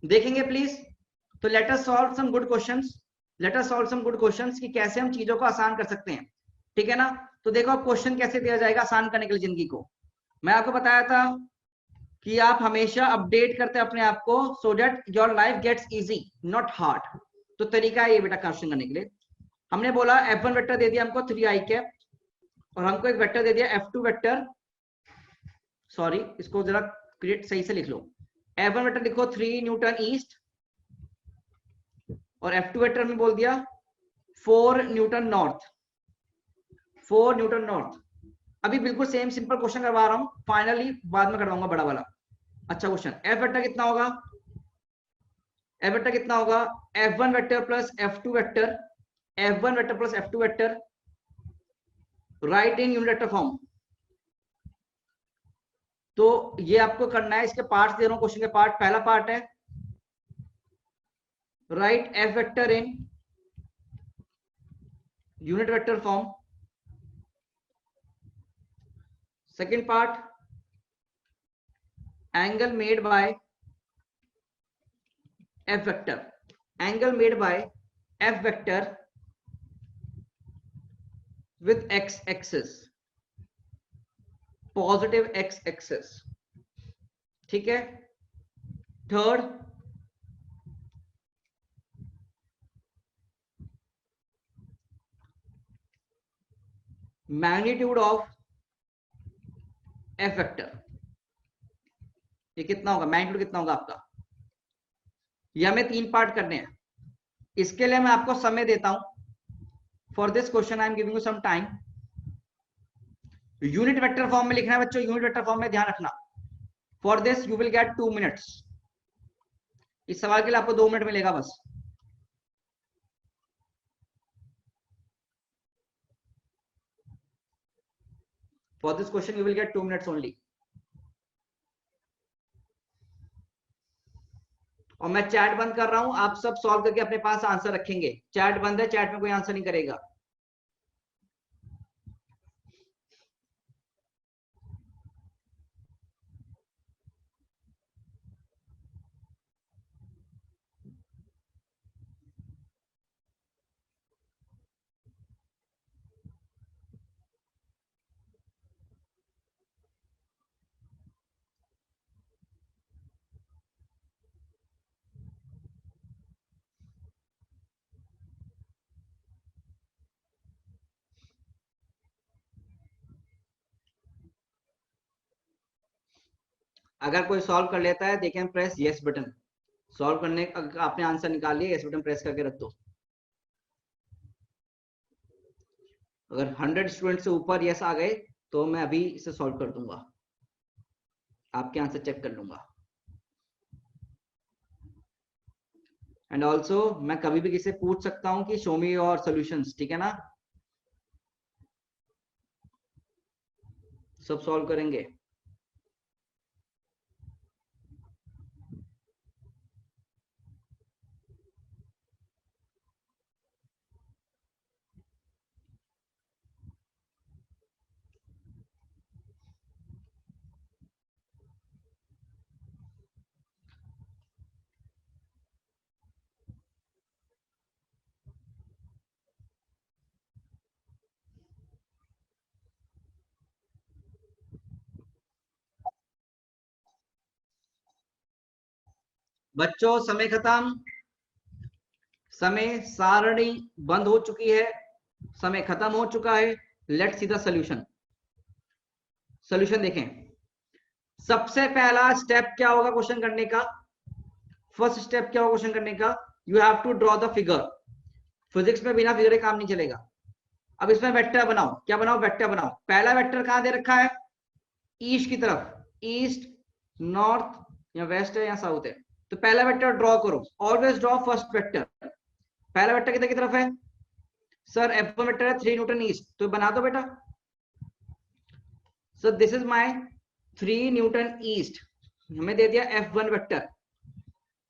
देखेंगे प्लीज। तो let us solve some good questions, let us solve some good questions कि कैसे हम चीजों को आसान कर सकते हैं, ठीक है ना। तो देखो अब क्वेश्चन कैसे दिया जाएगा आसान करने के लिए जिंदगी को। मैं आपको बताया था कि आप हमेशा अपडेट करते हैं अपने आप को, so that your life gets easy not hard. तो तरीका है ये बेटा क्वेश्चन करने के लिए। हमने बोला F1 वेक्टर दे दिया हमको 3i कैप, और हमको एक वेक्टर दे दिया F2 वेक्टर, सॉरी इसको जरा क्रिएट सही से लिख लो। F1 वेक्टर लिखो 3 न्यूटन ईस्ट, और F2 वेक्टर में बोल दिया 4 न्यूटन नॉर्थ, 4 न्यूटन नॉर्थ। अभी बिल्कुल सेम सिंपल क्वेश्चन करवा रहा हूं, फाइनली बाद में करवाऊंगा बड़ा वाला। अच्छा क्वेश्चन, F वेक्टर कितना होगा, F वेक्टर कितना होगा, F1 vector plus F2 vector, F1 vector plus F2 vector, right in unit vector form. तो ये आपको करना है, इसके पार्ट्स दे रहा हूं क्वेश्चन के पार्ट। पहला पार्ट है right F vector in unit vector form. Second part, angle made by F vector, angle made by F vector with x axis, positive x axis, ठीक है। Third, magnitude of f vector, ये कितना होगा, magnitude कितना होगा आपका। ये हमें 3 पार्ट करने हैं। इसके लिए मैं आपको समय देता हूं, for this question I am giving you some time. Unit vector form में लिखना है बच्चों, यूनिट वेक्टर फॉर्म में ध्यान रखना। For this you will gate 2 minutes. इस सवाल के लिए आपको 2 मिनट मिलेगा बस। For this question you will gate 2 minutes only. और मैं चैट बंद कर रहा हूं, आप सब सॉल्व करके अपने पास आंसर रखेंगे। चैट बंद है, चैट में कोई आंसर नहीं करेगा। अगर कोई सॉल्व कर लेता है, they can press yes button. Solve करने आपने आंसर निकाल लिया, यस बटन प्रेस करके रख दो। अगर 100 स्टूडेंट से ऊपर यस आ गए तो मैं अभी इसे सॉल्व कर दूंगा, आपके आंसर चेक कर लूंगा। एंड ऑल्सो मैं कभी भी किसी से पूछ सकता हूं कि शो मी योर सॉल्यूशंस, ठीक है ना। सब सॉल्व करेंगे। बच्चों समय खत्म, समय सारणी बंद हो चुकी है, समय खत्म हो चुका है। Let's see the solution. Solution देखें। सबसे पहला स्टेप क्या होगा क्वेश्चन करने का? फर्स्ट स्टेप क्या होगा क्वेश्चन करने का? You have to draw the figure. Physics में बिना फिगर के काम नहीं चलेगा। अब इसमें वेक्टर बनाओ। क्या बनाओ? वेक्टर बनाओ। पहला वेक्टर कहां दे रखा है? ईस्ट की तरफ, ईस्ट, नॉर्थ या वेस्ट है या साउथ है। तो पहला वेक्टर ड्रॉ करो। Always draw first vector. पहला वेक्टर किधर की तरफ है? सर F1 वेक्टर है 3 न्यूटन ईस्ट, तो बना दो बेटा। So this is my 3 Newton east, हमें दे दिया F1 vector.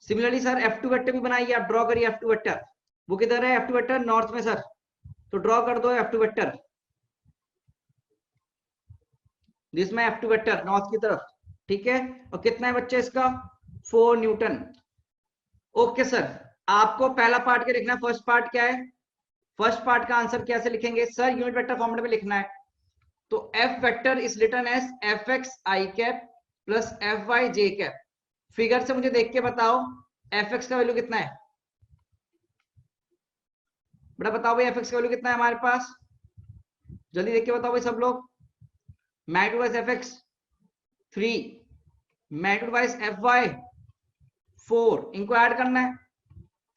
Similarly sir F2 vector भी बनाइए, आप ड्रॉ करिए F2 वेक्टर। वो किधर है F2 वेक्टर? नॉर्थ में सर, तो ड्रॉ कर दो F2 वेक्टर। दिस में F2 वेक्टर नॉर्थ की तरफ, ठीक है। और कितना है बच्चे इसका? 4 न्यूटन। ओके सर, आपको पहला पार्ट क्या लिखना है? फर्स्ट पार्ट क्या है? फर्स्ट पार्ट का आंसर कैसे लिखेंगे सर? यूनिट वेक्टर फॉर्मेट में लिखना है। तो F vector is written as Fx i cap plus Fy j cap. Figure से मुझे देख के बताओ Fx का वैल्यू कितना है बेटा? बताओ भाई Fx का वैल्यू कितना है हमारे पास? जल्दी देख के बताओ भाई सब लोग। Magnitude wise Fx 3, magnitude wise Fy 4, इनको ऐड करना है।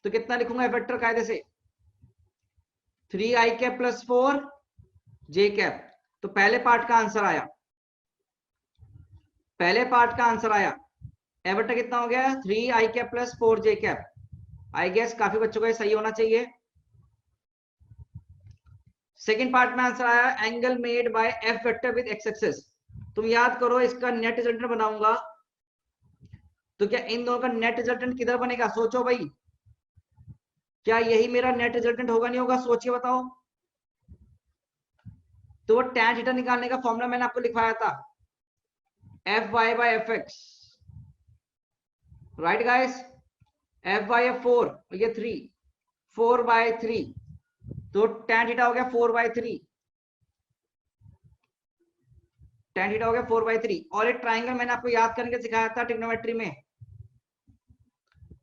तो कितना लिखूंगा F वेक्टर कायदे से? 3i cap plus 4 j cap. तो पहले पार्ट का आंसर आया, पहले पार्ट का आंसर आया। F वेक्टर कितना हो गया? 3i cap plus 4 j cap. I guess काफी बच्चों का सही होना चाहिए। सेकंड पार्ट में आंसर आया angle made by F vector with x axis. तुम याद करो, इसका नेट रिजल्टेंट बनाऊंगा तो क्या इन दोनों का नेट रिजल्टेंट किधर बनेगा? सोचो भाई, क्या यही मेरा नेट रिजल्टेंट होगा? नहीं होगा? सोच के बताओ। तो वो tan थीटा निकालने का फॉर्मूला मैंने आपको लिखवाया था, Fy by Fx, right guys. Fy है 4 और ये 3, 4/3, तो tan थीटा हो गया 4/3। tan थीटा हो गया 4/3। और एक ट्राइंगल मैंने आपको याद करने के सिखाया था ट्रिग्नोमेट्री में,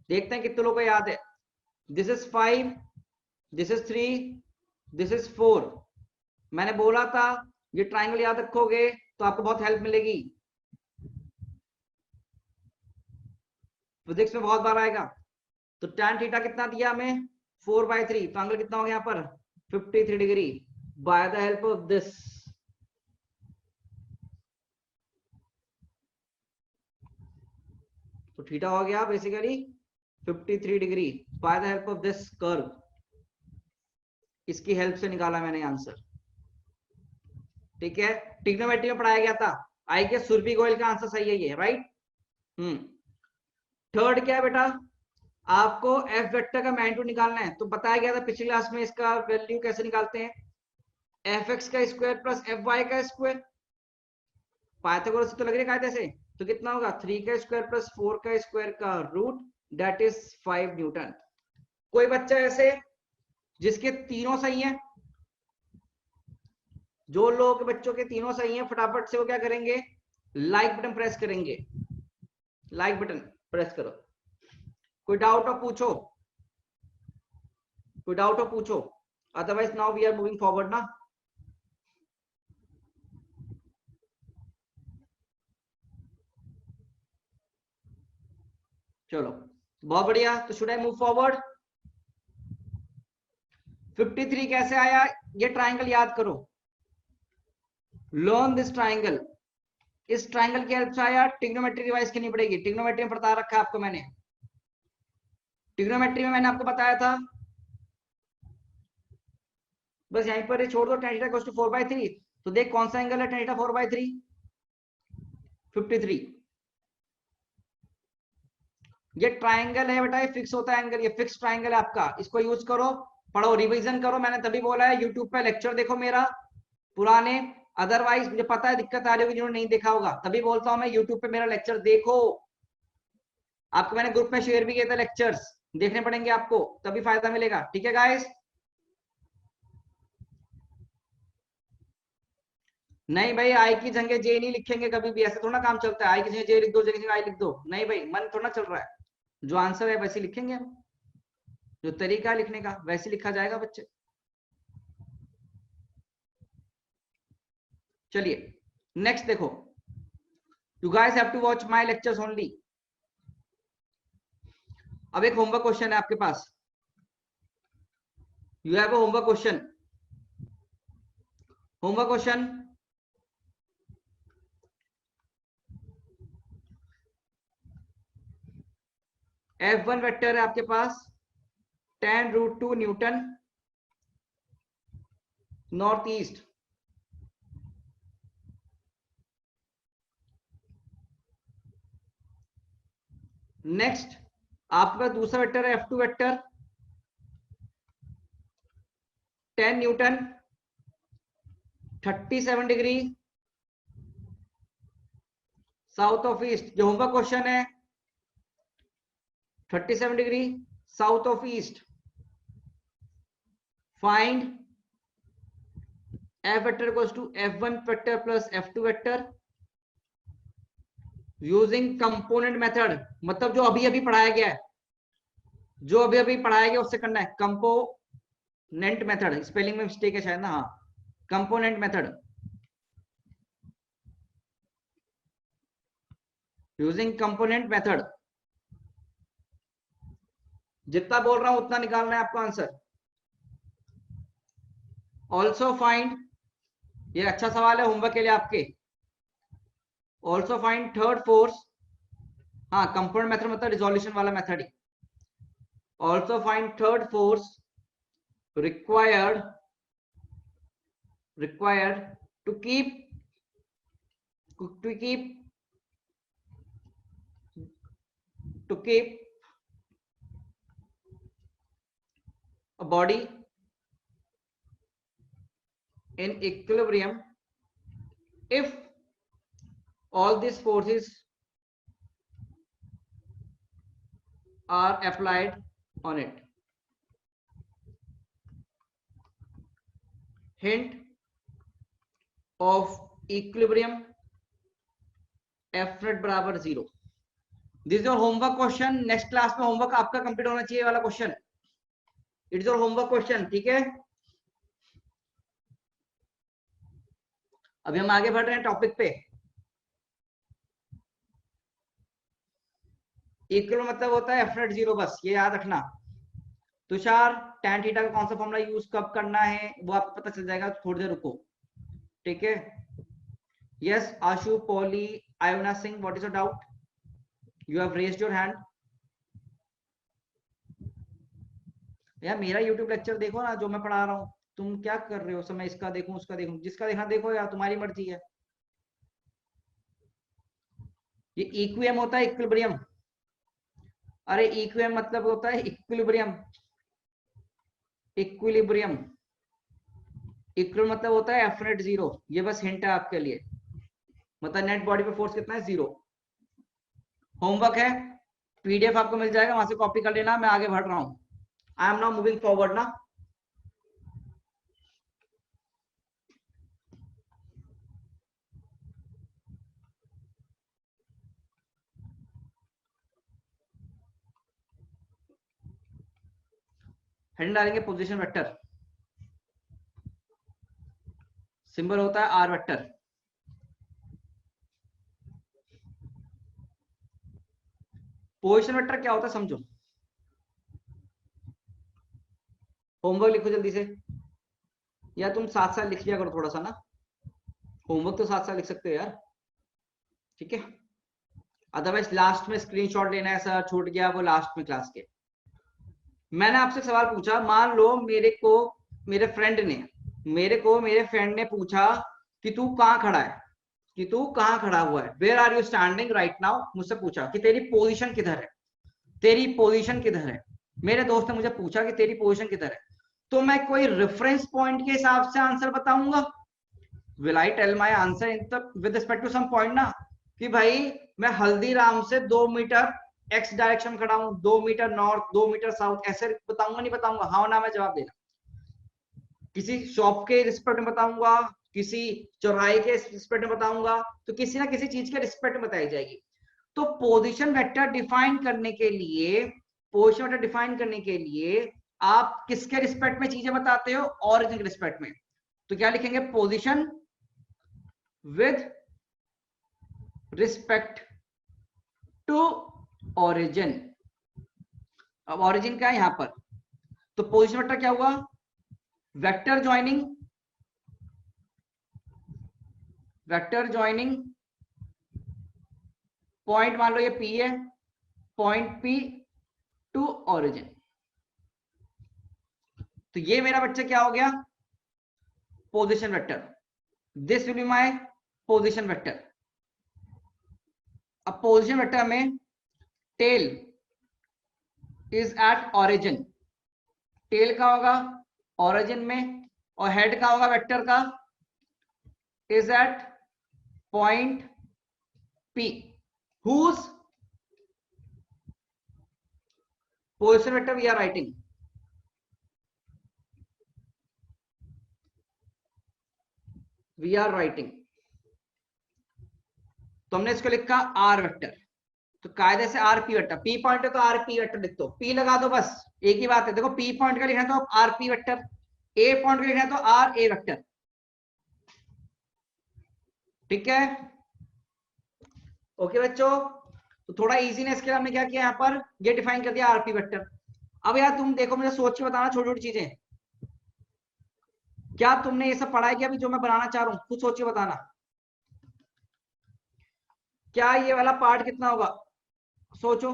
देखते हैं कितने लोगों को याद है। This is 5, this is 3, this is 4। मैंने बोला था ये ट्राइंगल याद रखोगे तो आपको बहुत हेल्प मिलेगी, फिजिक्स में बहुत बार आएगा। तो tan थीटा कितना दिया हमें? 4/3। तो एंगल कितना हो गया यहाँ पर? 53 degree by the help of this. तो थीटा हो गया basically 53 degree by the help of this curve. इसकी हेल्प से निकाला मैंने आंसर। ठीक है, ट्रिग्नोमेट्री में पढ़ाया गया था। आई गेस सुरभि गोयल का आंसर सही है ये, राइट। थर्ड क्या है बेटा, आपको एफ वेक्टर का मैग्नीट्यूड निकालना है। तो बताया गया था पिछली क्लास में इसका वैल्यू कैसे निकालते हैं, एफ एक्स का स्क्वायर प्लस एफ वाई का स्क्वायर। पाइथागोरस से तो लग रही है कायदे से। तो कितना होगा 3 का स्क्वायर प्लस 4 का स्क्वायर का रूट, दैट इज 5 न्यूटन। कोई बच्चा ऐसे जिसके तीनों सही हैं, जो लोग बच्चों के तीनों सही हैं, फटाफट से वो क्या करेंगे, लाइक बटन प्रेस करेंगे। लाइक बटन प्रेस करो। कोई डाउट हो पूछो, कोई डाउट हो पूछो, otherwise now we are moving forward ना। चलो बहुत बढ़िया। तो शुड आई मूव फॉरवर्ड। 53 कैसे आया, ये ट्राइंगल याद करो, लर्न दिस ट्राइंगल। इस ट्राइंगल की हेल्प से आया। ट्रिग्नोमेट्री रिवाइज करनी पड़ेगी, ट्रिग्नोमेट्री में बता रखा है आपको मैंने। ट्रिग्नोमेट्री में मैंने आपको बताया था, बस यहीं पर ही छोड़ दो, tan θ = 4/3। तो देख कौन सा एंगल है tan θ 4/3, 53। ये ट्राइंगल है बेटा, ये फिक्स होता है एंगल, ये फिक्स ट्राइंगल है आपका। इसको यूज करो, पढ़ो, रिवीजन करो। मैंने तभी बोला है यूट्यूब पे लेक्चर देखो मेरा पुराने, अदरवाइज मुझे पता है दिक्कत आ रही होगी जिन्होंने नहीं देखा होगा। तभी बोलता हूं मैं यूट्यूब पे मेरा लेक्चर देखो। आपको मैंने ग्रुप में शेयर भी किया था लेक्चर्स, देखने पड़ेंगे आपको, तभी फायदा मिलेगा। ठीक है गाइस। नहीं भाई, आई की जगह जे नहीं लिखेंगे कभी भी, ऐसे थोड़ा काम चलता है। आई की जगह जे लिख दो, जगह आई लिख दो, नहीं भाई, मन थोड़ा चल रहा है। जो आंसर है वैसे लिखेंगे हम, जो तरीका है लिखने का वैसे लिखा जाएगा बच्चे। चलिए नेक्स्ट देखो, you guys have to watch my lectures only. अब एक होमवर्क क्वेश्चन है आपके पास, you have a homework question. Homework question, F1 vector है आपके पास, tan√2 newton north east. Next आपका दूसरा वेक्टर है F2 vector, 10 newton 37 degree south of east. जो होमवर्क क्वेश्चन है 37 degree south of east, find F vector equals to F1 vector plus F2 vector using component method. मतलब जो अभी अभी पढ़ाया गया है, जो अभी अभी पढ़ाया गया उससे करना है। कंपोनेंट मेथड, स्पेलिंग में मिस्टेक है शायद ना, हाँ, component method using component method. जितना बोल रहा हूं उतना निकालना है आपको आंसर। ऑल्सो फाइंड, ये अच्छा सवाल है होमवर्क के लिए आपके। ऑल्सो फाइंड थर्ड फोर्स, हाँ कंपोनेंट मेथड मतलब रिजोल्यूशन वाला method he. Also find third force required to keep a body in equilibrium if all these forces are applied on it. Hint of equilibrium F net बराबर 0। This is your homework question. Next class में homework आपका complete होना चाहिए वाला question. It is your homework question, ठीक है। अभी हम आगे बढ़ रहे हैं टॉपिक पे। इक्वल मतलब होता है F net 0, बस ये याद रखना। तुषार tan थीटा का कौन सा फॉर्मूला यूज कब करना है वो आपको पता चल जाएगा, थोड़ी देर रुको, ठीक है। Yes Ashu poly Iona Singh, what is your doubt, you have raised your hand. यार मेरा यूट्यूब लेक्चर देखो ना जो मैं पढ़ा रहा हूँ, तुम क्या कर रहे हो, समय इसका देखूं उसका देखूं, जिसका देखना देखो यार, तुम्हारी मर्जी है। ये इक्वियम होता है इक्विलिब्रियम, अरे इक्वियम मतलब होता है इक्विलिब्रियम, इक्विलिब्रियम, इक्वल मतलब होता है एफ नेट जीरो, ये बस हिंट है आपके लिए, मतलब नेट बॉडी पे फोर्स कितना है, जीरो। होमवर्क है, पीडीएफ आपको मिल जाएगा, वहां से कॉपी कर लेना, मैं आगे बढ़ रहा हूं, I am now moving forward ना। हेडिंग डालेंगे पोजीशन वेक्टर, सिंबल होता है आर वेक्टर। पोजीशन वेक्टर क्या होता है समझो, होमवर्क लिखो जल्दी से, या तुम साथ साथ लिख लिया करो थोड़ा सा ना, होमवर्क तो साथ साथ लिख सकते हो यार, ठीक है। अदरवाइज लास्ट में स्क्रीनशॉट लेना है, ऐसा छूट गया वो लास्ट में क्लास के। मैंने आपसे सवाल पूछा, मान लो मेरे फ्रेंड ने पूछा कि तू कहाँ खड़ा है, कि तू कहाँ खड़ा हुआ है, where are you standing right now, मुझसे पूछा कि तेरी पोजीशन किधर है, तेरी पोजीशन किधर है। मेरे दोस्त ने मुझे पूछा कि तेरी पोजीशन किधर है, तो मैं कोई रेफरेंस पॉइंट के हिसाब से आंसर बताऊंगा, will I tell my answer with respect to some point ना, कि भाई मैं हल्दीराम से 2 मीटर एक्स डायरेक्शन खड़ा हूं, 2 मीटर नॉर्थ 2 मीटर साउथ, ऐसे बताऊंगा नहीं बताऊंगा, हाँ ना में जवाब देना। किसी शॉप के रिस्पेक्ट में बताऊंगा, किसी चौराहे के रिस्पेक्ट में बताऊंगा, तो किसी ना किसी चीज के रिस्पेक्ट में बताई जाएगी। तो पोजीशन वेक्टर डिफाइन करने के लिए, पोजीशन वेक्टर डिफाइन करने के लिए आप किसके रिस्पेक्ट में चीजें बताते हो, ऑरिजिन के रिस्पेक्ट में। तो क्या लिखेंगे, position with respect to origin. अब ऑरिजिन क्या है यहां पर, तो पोजीशन वेक्टर क्या हुआ, वेक्टर ज्वाइनिंग पॉइंट, मान लो ये P है, पॉइंट P टू ऑरिजिन। तो ये मेरा बच्चा क्या हो गया, position vector, this will be my position vector. अब पोजीशन वेक्टर में tail is at origin, tail का होगा ऑरिजिन में, और हेड का होगा वेक्टर का, is at point P, whose position vector we are writing, तो हमने इसको लिखा आर वेक्टर, तो कायदे से R P vector, P point है तो आर पी वेक्टर लिख दो, पी लगा दो, बस एक ही बात है। देखो पी पॉइंट का लिखना है तो आर पी वेक्टर, ए पॉइंट का लिखना है तो आर ए वेक्टर, ठीक है। ओके बच्चों, तो थोड़ा इजीनेस के लिए हमने क्या किया, यहाँ पर ये डिफाइन कर दिया आरपी वेक्टर। अब यार तुम देखो, मुझे सोच के बताना छोटी छोटी चीजें, क्या तुमने ये सब पढ़ा है कि अभी जो मैं बनाना चाह रहा हूँ, खुद सोच के बताना, क्या ये वाला पार्ट कितना होगा, सोचो,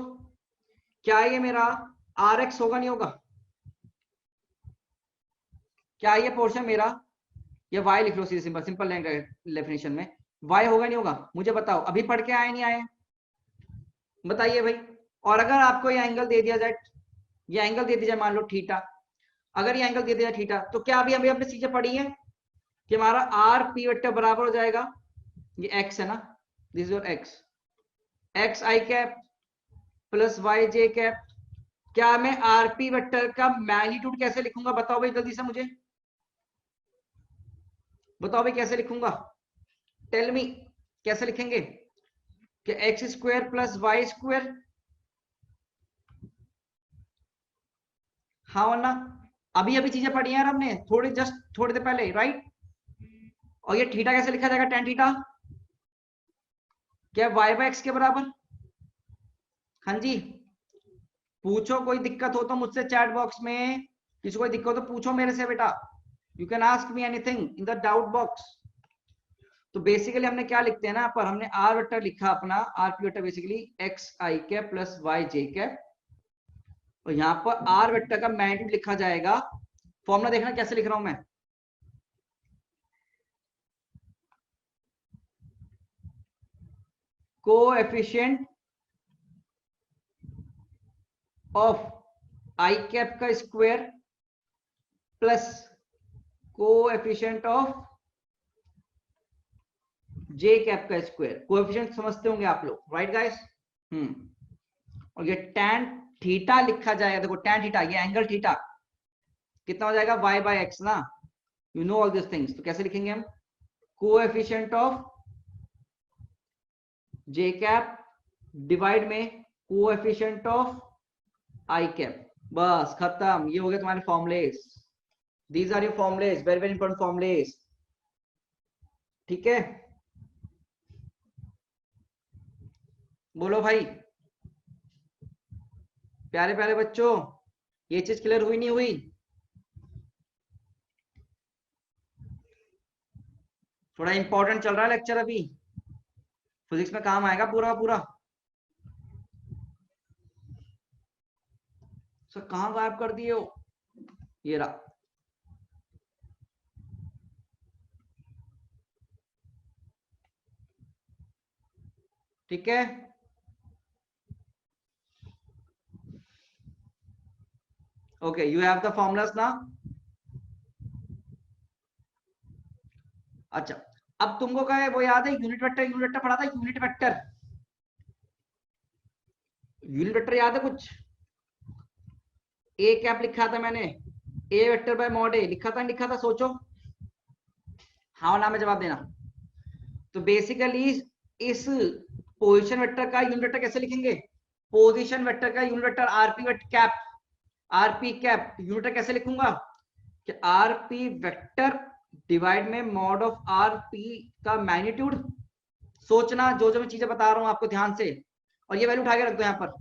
क्या ये मेरा आर एक्स होगा, नहीं होगा, क्या ये पोर्शन मेरा, ये वाई लिख लो सीधे, सिंपल सिंपल डेफिनेशन में वाई होगा नहीं होगा, मुझे बताओ, अभी पढ़ के आए नहीं आए, बताइए भाई। और अगर आपको ये एंगल दे दिया जाए, ये एंगल दे दिया जाए मान लो थीटा, अगर ये एंगल दे दिया थीटा, तो क्या अभी हमने चीजें पढ़ी है कि हमारा आर पी वेक्टर बराबर हो जाएगा, ये एक्स है ना, this is your X, X I cap plus Y J cap. क्या मैं आरपी वेक्टर का मैग्नीट्यूड कैसे लिखूंगा, बताओ भाई जल्दी से मुझे, बताओ भाई कैसे लिखूंगा, टेल मी, कैसे लिखेंगे, कि X square plus Y square, हाँ वरना, अभी अभी चीजें पढ़ी हैं हमने थोड़ी देर पहले, राइट। और ये थीटा कैसे लिखा जाएगा, टेन थीटा, क्या वाई बाय एक्स के बराबर, हाँ जी, पूछो, कोई दिक्कत हो तो मुझसे चैट बॉक्स में, किसी कोई दिक्कत हो तो पूछो मेरे से बेटा, you can ask me anything in the doubt box. तो बेसिकली हमने क्या लिखते हैं ना, पर हमने आर वेक्टर लिखा अपना, RP vector basically x I cap plus Y J cap, और यहाँ पर आर वेक्टर का मैग्नीट्यूड लिखा जाएगा। फॉर्मूला देखना कैसे लिख रहा हूं मैं, कोएफिशिएंट ऑफ आई कैप का square plus coefficient of J cap का स्क्वायर। कोएफिशिएंट समझते होंगे आप लोग, राइट गाइस? और ये tan थीटा लिखा जाएगा, देखो tan थीटा, ये एंगल थीटा कितना हो जाएगा, y बाय एक्स ना, you know all this things. तो कैसे लिखेंगे हम, coefficient of J cap divide में कोएफिशिएंट ऑफ आई कैप, बस खत्म, ये हो गया तुम्हारे formulas. These are your formulas, very very important formulas, ठीक है? बोलो भाई प्यारे प्यारे बच्चों, ये चीज क्लियर हुई नहीं हुई? थोड़ा इंपॉर्टेंट चल रहा है लेक्चर अभी, फिजिक्स में काम आएगा पूरा पूरा। सर कहाँ गायब कर दिए हो, ये रहा। ठीक है, okay, you have the formulas ना। अच्छा, अब तुमको क्या है वो याद है, यूनिट वेक्टर, यूनिट वेक्टर पढ़ा था, यूनिट वेक्टर, यूनिट वेक्टर याद है कुछ? ए कैप लिखा था मैंने, ए वेक्टर बाय मॉड ए लिखा था, लिखा था, सोचो, हाँ ना में जवाब देना। तो बेसिकली इस पोजीशन वेक्टर का यूनिट वेक्टर कैसे लिखेंगे, पोजीशन वेक्टर का unit vector RP vector cap, RP cap unit vector कैसे लिखूंगा कि आरपी वेक्टर डिवाइड में मॉड ऑफ आरपी का मैग्नीट्यूड। सोचना, जो जो मैं चीजें बता रहा हूं आपको ध्यान से, और ये वैल्यू उठा के रख दो यहाँ पर,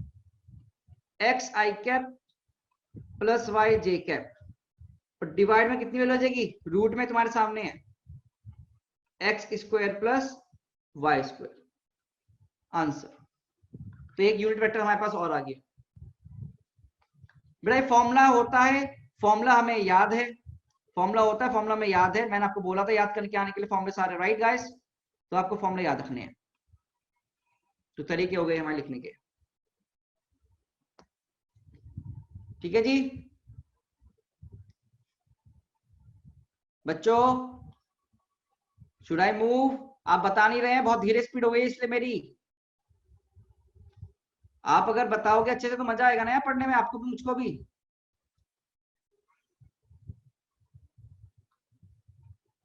x I cap plus Y J cap, और डिवाइड में कितनी वैल्यू आ जाएगी, रूट में तुम्हारे सामने है X square plus Y square, answer. तो एक यूनिट वेक्टर हमारे पास और आ गया बेटा। फॉर्मूला होता है, फॉर्मूला हमें याद है, फॉर्मूला होता है, फॉर्मूला में याद है, मैंने आपको बोला था याद करके आने के लिए फॉर्मूले सारे, राइट गाइस? तो आपको फॉर्मूला याद रखने हैं, तो तरीके हो गए हमारे लिखने के, ठीक है जी बच्चों? Should I move? आप बता नहीं रहे हैं, बहुत धीरे स्पीड हो गई इसलिए मेरी। आप अगर बताओगे अच्छे से तो मजा आएगा ना यार पढ़ने में, आपको भी मुझको भी।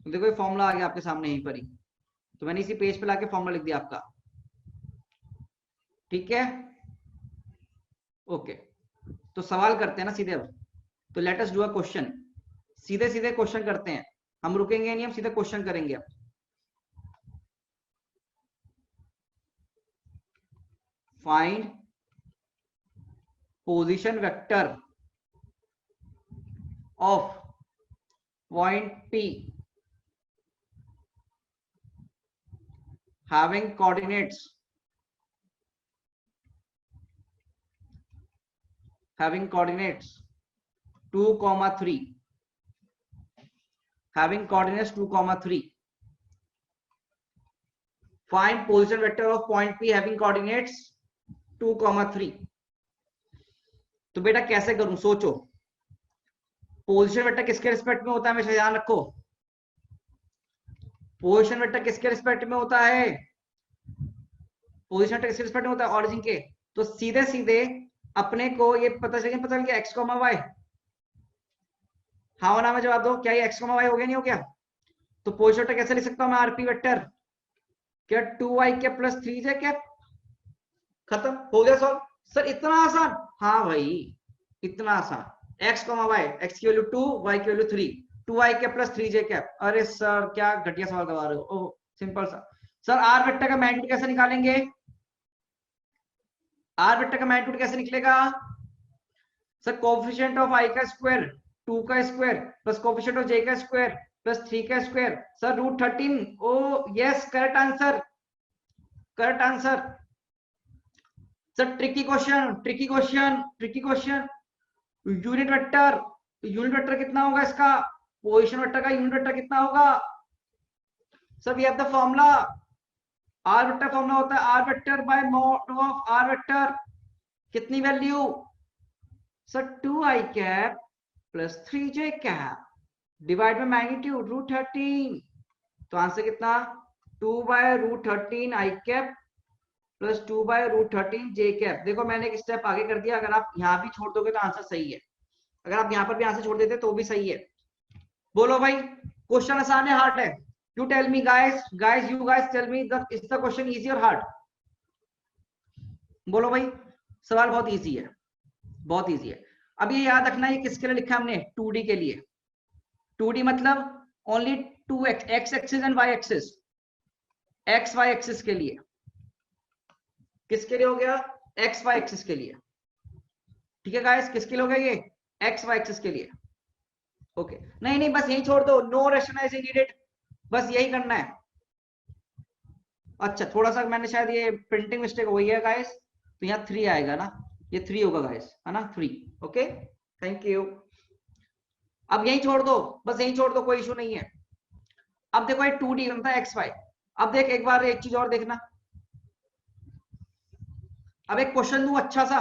तो देखो ये फॉर्मूला आ गया आपके सामने यहीं पर ही, तो मैंने इसी पेज पे लाके फॉर्मूला लिख दिया आपका, ठीक है? ओके, तो सवाल करते हैं ना सीधे अब, तो let us do a question, सीधे सीधे क्वेश्चन करते हैं, हम रुकेंगे नहीं, हम सीधे क्वेश्चन करेंगे अब। Find position vector of point P having coordinates 2, 3, having coordinates 2, 3. Find position vector of point P having coordinates 2, 3. तो बेटा कैसे करूं, सोचो, पोजीशन वेक्टर किसके रिस्पेक्ट में होता है, हमेशा ध्यान रखो, पोजीशन वेक्टर किसके रिस्पेक्ट में होता है, पोजीशन वेक्टर किसके रिस्पेक्ट में होता है, ऑरिजिन के। तो सीधे सीधे अपने को ये पता चल गया एक्स कॉमा वाई, हाँ ना में जवाब दो, क्या ये एक्स कॉमा वाई हो गया, नहीं हो गया? तो पोजीशन वेक्टर कैसे लिख सकता हूं मैं, आरपी वेक्टर, क्या 2y cap plus 3j cap, खत्म हो गया सॉल्व। सर इतना आसान? हाँ भाई इतना आसान, x कॉमा वाई, एक्स की वैल्यू 2, y की value 3, 2y cap plus 3j cap. अरे सर क्या घटिया सवाल करवा रहे हो, ओह सिंपल सा। सर आर वेक्टर का मैग्नीट्यूड कैसे निकालेंगे, आर वेक्टर का मैग्नीट्यूड कैसे निकलेगा, सर कोफिशिएंट ऑफ आई का स्क्वायर 2 का square plus coefficient of J का स्क्वायर प्लस 3 का square, sir root 13। Oh yes, correct answer, correct answer. Sir tricky question, tricky question, tricky question. Unit vector, unit vector कितना होगा इसका, position vector का unit vector कितना होगा। Sir we have the formula, R vector formula होता है are vector by mod of R vector, कितनी value sir 2 I cap plus 3 J cap divide by magnitude root 13, तो आंसर कितना 2 by root 13 I cap plus 2 by root 13 J cap. देखो मैंने एक step आगे कर दिया, अगर आप यहां भी छोड़ दोगे तो आंसर सही है, अगर आप यहां पर भी आंसर छोड़ देते तो भी सही है। बोलो भाई क्वेश्चन आसान है हार्ड है, you tell me guys, guys you guys tell me the is the question easy और हार्ड। बोलो भाई, सवाल बहुत इजी है, बहुत इजी है। अब ये याद रखना ये किसके लिए लिखा हमने, 2D के लिए। 2D मतलब only 2x, X axis and Y axis, X Y axis के लिए। किसके लिए हो गया, एक्स वाई एक्सिस के लिए, ठीक है गाइस, किसके लिए हो गया ये, एक्स वाई एक्सिस के लिए। ओके नहीं नहीं बस यही छोड़ दो, नो रेशनलाइजिंग नीडेड, बस यही करना है। अच्छा थोड़ा सा मैंने शायद ये प्रिंटिंग मिस्टेक हो गई है गाइस, तो यहाँ 3 आएगा ना, ये 3 होगा गाइस, है ना 3। Okay thank you. अब यही छोड़ दो, बस यही छोड़ दो, कोई इशू नहीं है। अब देखो ये 2D बनता है एक्स वाई। अब देख एक बार एक चीज और देखना, अब एक क्वेश्चन दूं अच्छा सा,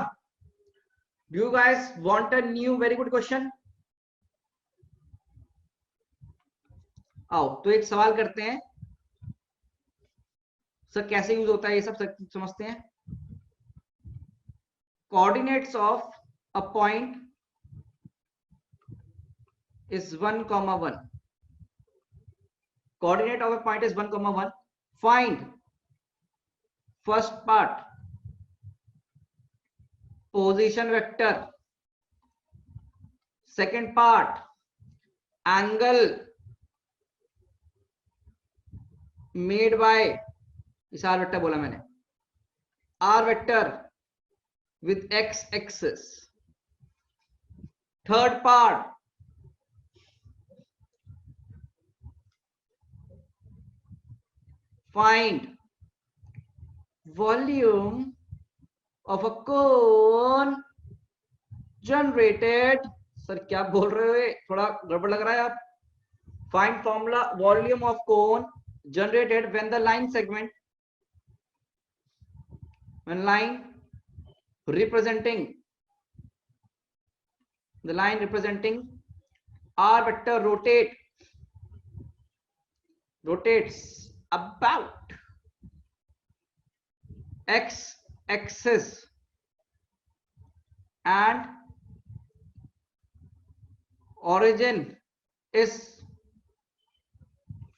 do you guys want a new very good question. आओ तो एक सवाल करते हैं, सर कैसे यूज होता है ये सब समझते हैं। Coordinates of a point is 1 comma 1, coordinate of a point is 1 comma 1, find first part position vector, second part angle made by, इस आर वेक्टर बोला मैंने, R vector with x axis, third part find volume of a cone generated, sir क्या बोल रहे हो, थोड़ा गड़बड़ लग रहा है आप। find formula volume of cone generated when the line segment, when line representing, the line representing r vector rotates about x axis and origin is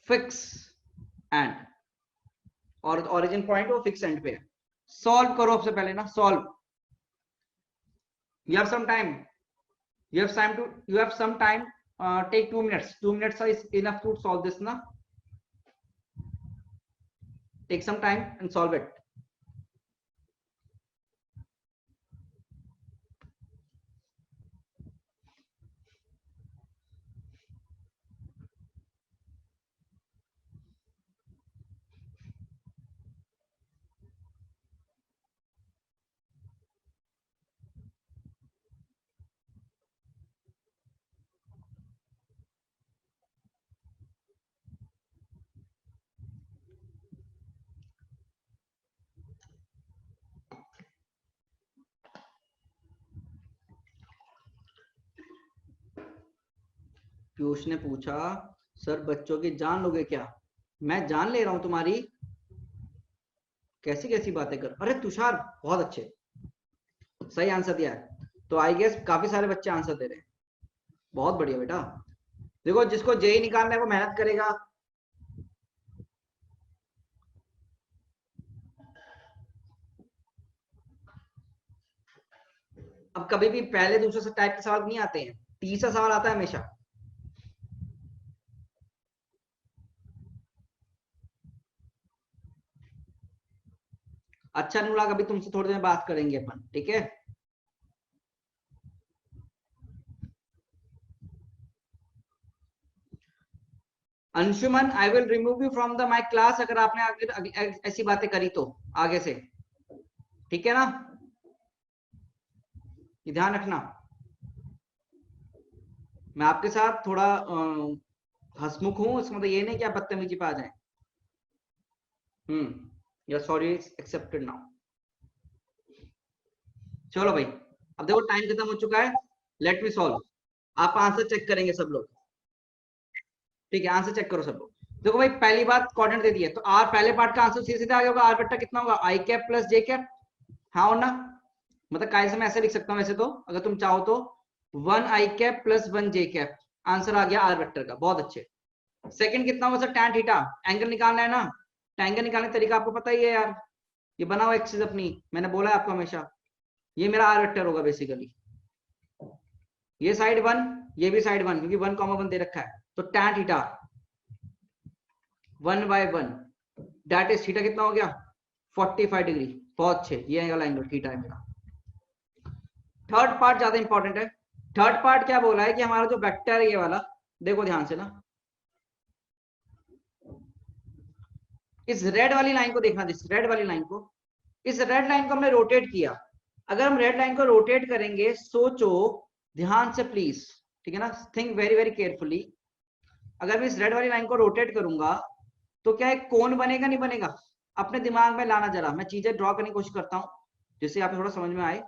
fixed and, और origin point वो fixed end पे है। Solve करो सबसे पहले ना, solve, you have some time, you have time to, you have some time, take 2 minutes, 2 minutes is enough to solve this na, take some time and solve it। Piyush ने पूछा sir बच्चों की जान लोगे क्या, मैं जान ले रहा हूं तुम्हारी, कैसी कैसी बातें कर, अरे तुषार बहुत अच्छे, सही आंसर दिया है, तो आई गेस काफी सारे बच्चे आंसर दे रहे हैं, बहुत बढ़िया बेटा। देखो जिसको जेई निकालना है वो मेहनत करेगा, अब कभी भी पहले दूसरे से टाइप के सवाल नहीं आते हैं, तीसरा सवाल आता है हमेशा। अच्छा अनुराग अभी तुमसे थोड़ी देर बात करेंगे अपन, ठीक है। Anshuman, I will remove you from the my class अगर आपने ऐसी बातें करी तो आगे से, ठीक है ना, ये ध्यान रखना। मैं आपके साथ थोड़ा हंसमुख हूं, इसका मतलब ये नहीं कि आप बदतमीजी पे आ जाएं। Your sorry is accepted now. चलो भाई, अब देखो टाइम खत्म हो चुका है, लेट मी सॉल्व। आप आंसर चेक करेंगे सब लोग, ठीक है, आंसर चेक करो सब लोग। देखो भाई, पहली बात कोऑर्डिनेट दे दिया, तो आर पहले पार्ट का आंसर सीधे सीधे आ गया होगा, आर वेक्टर कितना होगा, आई कैप प्लस जे कैप, हाँ और ना, मतलब कायदे से मैं ऐसे लिख सकता हूँ वैसे तो, अगर तुम चाहो तो 1 आई कैप प्लस 1 जे कैप, आंसर आ गया आर वेक्टर का, बहुत अच्छे। सेकंड कितना होगा सर, टैन थीटा, एंगल निकालना है ना, एंगल निकालने का तरीका आपको पता ही है यार, ये बना हुआ एक्सिस अपनी, मैंने बोला है आपको हमेशा, ये मेरा आर वेक्टर होगा बेसिकली, ये साइड 1, ये भी साइड 1, क्योंकि 1,1 दे रखा है, तो tan theta 1/1 that is theta कितना हो गया 45 डिग्री, बहुत अच्छे, ये वाला एंगल थीटा है मेरा। थर्ड पार्ट ज्यादा इंपॉर्टेंट है। थर्ड पार्ट क्या बोला है कि हमारा जो वेक्टर है ये वाला, देखो ध्यान से ना, इस रेड वाली लाइन को देखना, इस रेड वाली लाइन को, इस रेड लाइन को हमने रोटेट किया, अगर हम रेड लाइन को रोटेट करेंगे, सोचो ध्यान से प्लीज, ठीक है ना, थिंक वेरी वेरी केयरफुली, अगर मैं इस रेड वाली लाइन को रोटेट करूंगा तो क्या एक कोन बनेगा नहीं बनेगा, अपने दिमाग में लाना, जरा मैं चीजें ड्रॉ करने की कोशिश करता हूं जिससे आपको थोड़ा समझ में आए।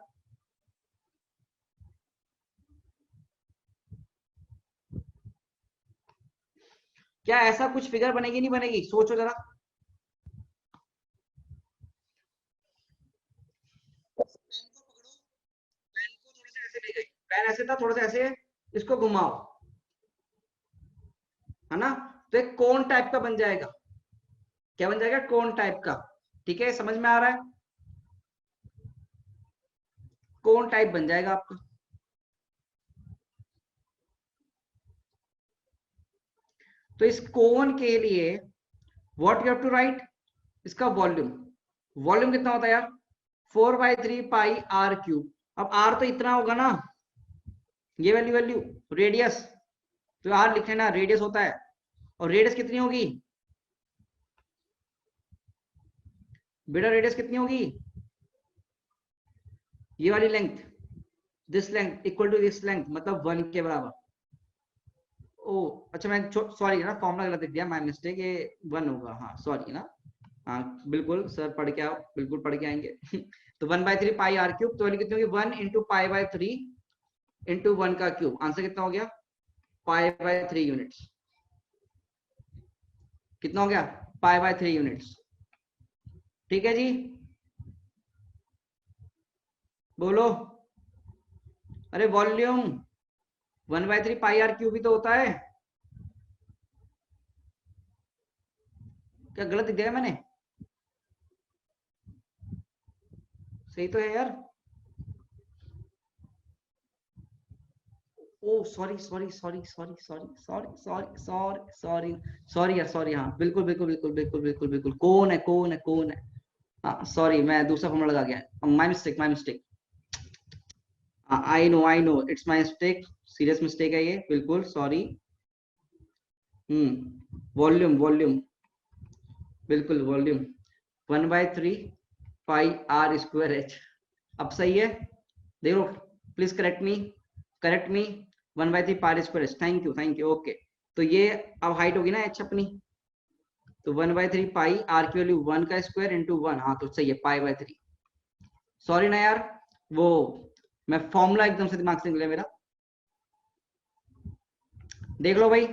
क्या ऐसा कुछ फिगर बनेगी नहीं बनेगी, सोचो जरा, पेन ऐसे था, थोड़ा सा ऐसे इसको घुमाओ, है ना, तो एक कोन टाइप का बन जाएगा, क्या बन जाएगा, कोन टाइप का, ठीक है, समझ में आ रहा है, कोन टाइप बन जाएगा आपका। तो इस कोन के लिए what you have to write, इसका वॉल्यूम, वॉल्यूम कितना होता है यार, 4/3 पाई आर क्यूब, अब आर तो इतना होगा ना, ये वैल्यू वैल्यू रेडियस, तो आर लिख लेना, रेडियस होता है, और रेडियस कितनी होगी बेटा, रेडियस कितनी होगी, ये वाली length, this length equal to this length, मतलब 1 के बराबर। ओ अच्छा, मैं सॉरी ना, फॉर्मूला गलत लिख दिया, माय मिस्टेक, ये 1 होगा, हाँ सॉरी ना, हाँ बिल्कुल सर, पढ़ के आओ, बिल्कुल पढ़ के आएंगे तो 1/3 पाई आर क्यूब, तो वैल्यू कितनी होगी 1 इंटू पाई/3 इंटू 1 का क्यूब, आंसर कितना हो गया पाई/3 यूनिट्स, कितना हो गया पाई/3 यूनिट्स, ठीक है जी, बोलो, अरे वॉल्यूम 1/3 पाई आर क्यूब ही तो होता है, क्या गलत दिया मैंने, सही तो है यार, oh sorry sorry sorry sorry sorry sorry sorry sorry sorry sorry यार, सॉरी, हाँ बिल्कुल बिल्कुल बिल्कुल बिल्कुल बिल्कुल बिल्कुल, कौन है कौन है कौन है, हाँ सॉरी, मैं दूसरा फॉर्मूला लगा गया, my mistake my mistake, I know it's my mistake, serious mistake है ये, बिल्कुल सॉरी। वॉल्यूम वॉल्यूम बिल्कुल volume 1/3 pi R square H, अब सही है, देखो please correct me 1/3 pi square H, thank you okay, तो ये अब हाइट होगी ना एच अपनी, तो 1/3 पाई आर की वैल्यू 1 का स्क्वायर इंटू 1, हाँ तो सही है पाई/3, सॉरी ना यार, वो मैं फॉर्मूला एकदम से दिमाग से निकला मेरा, देख लो भाई,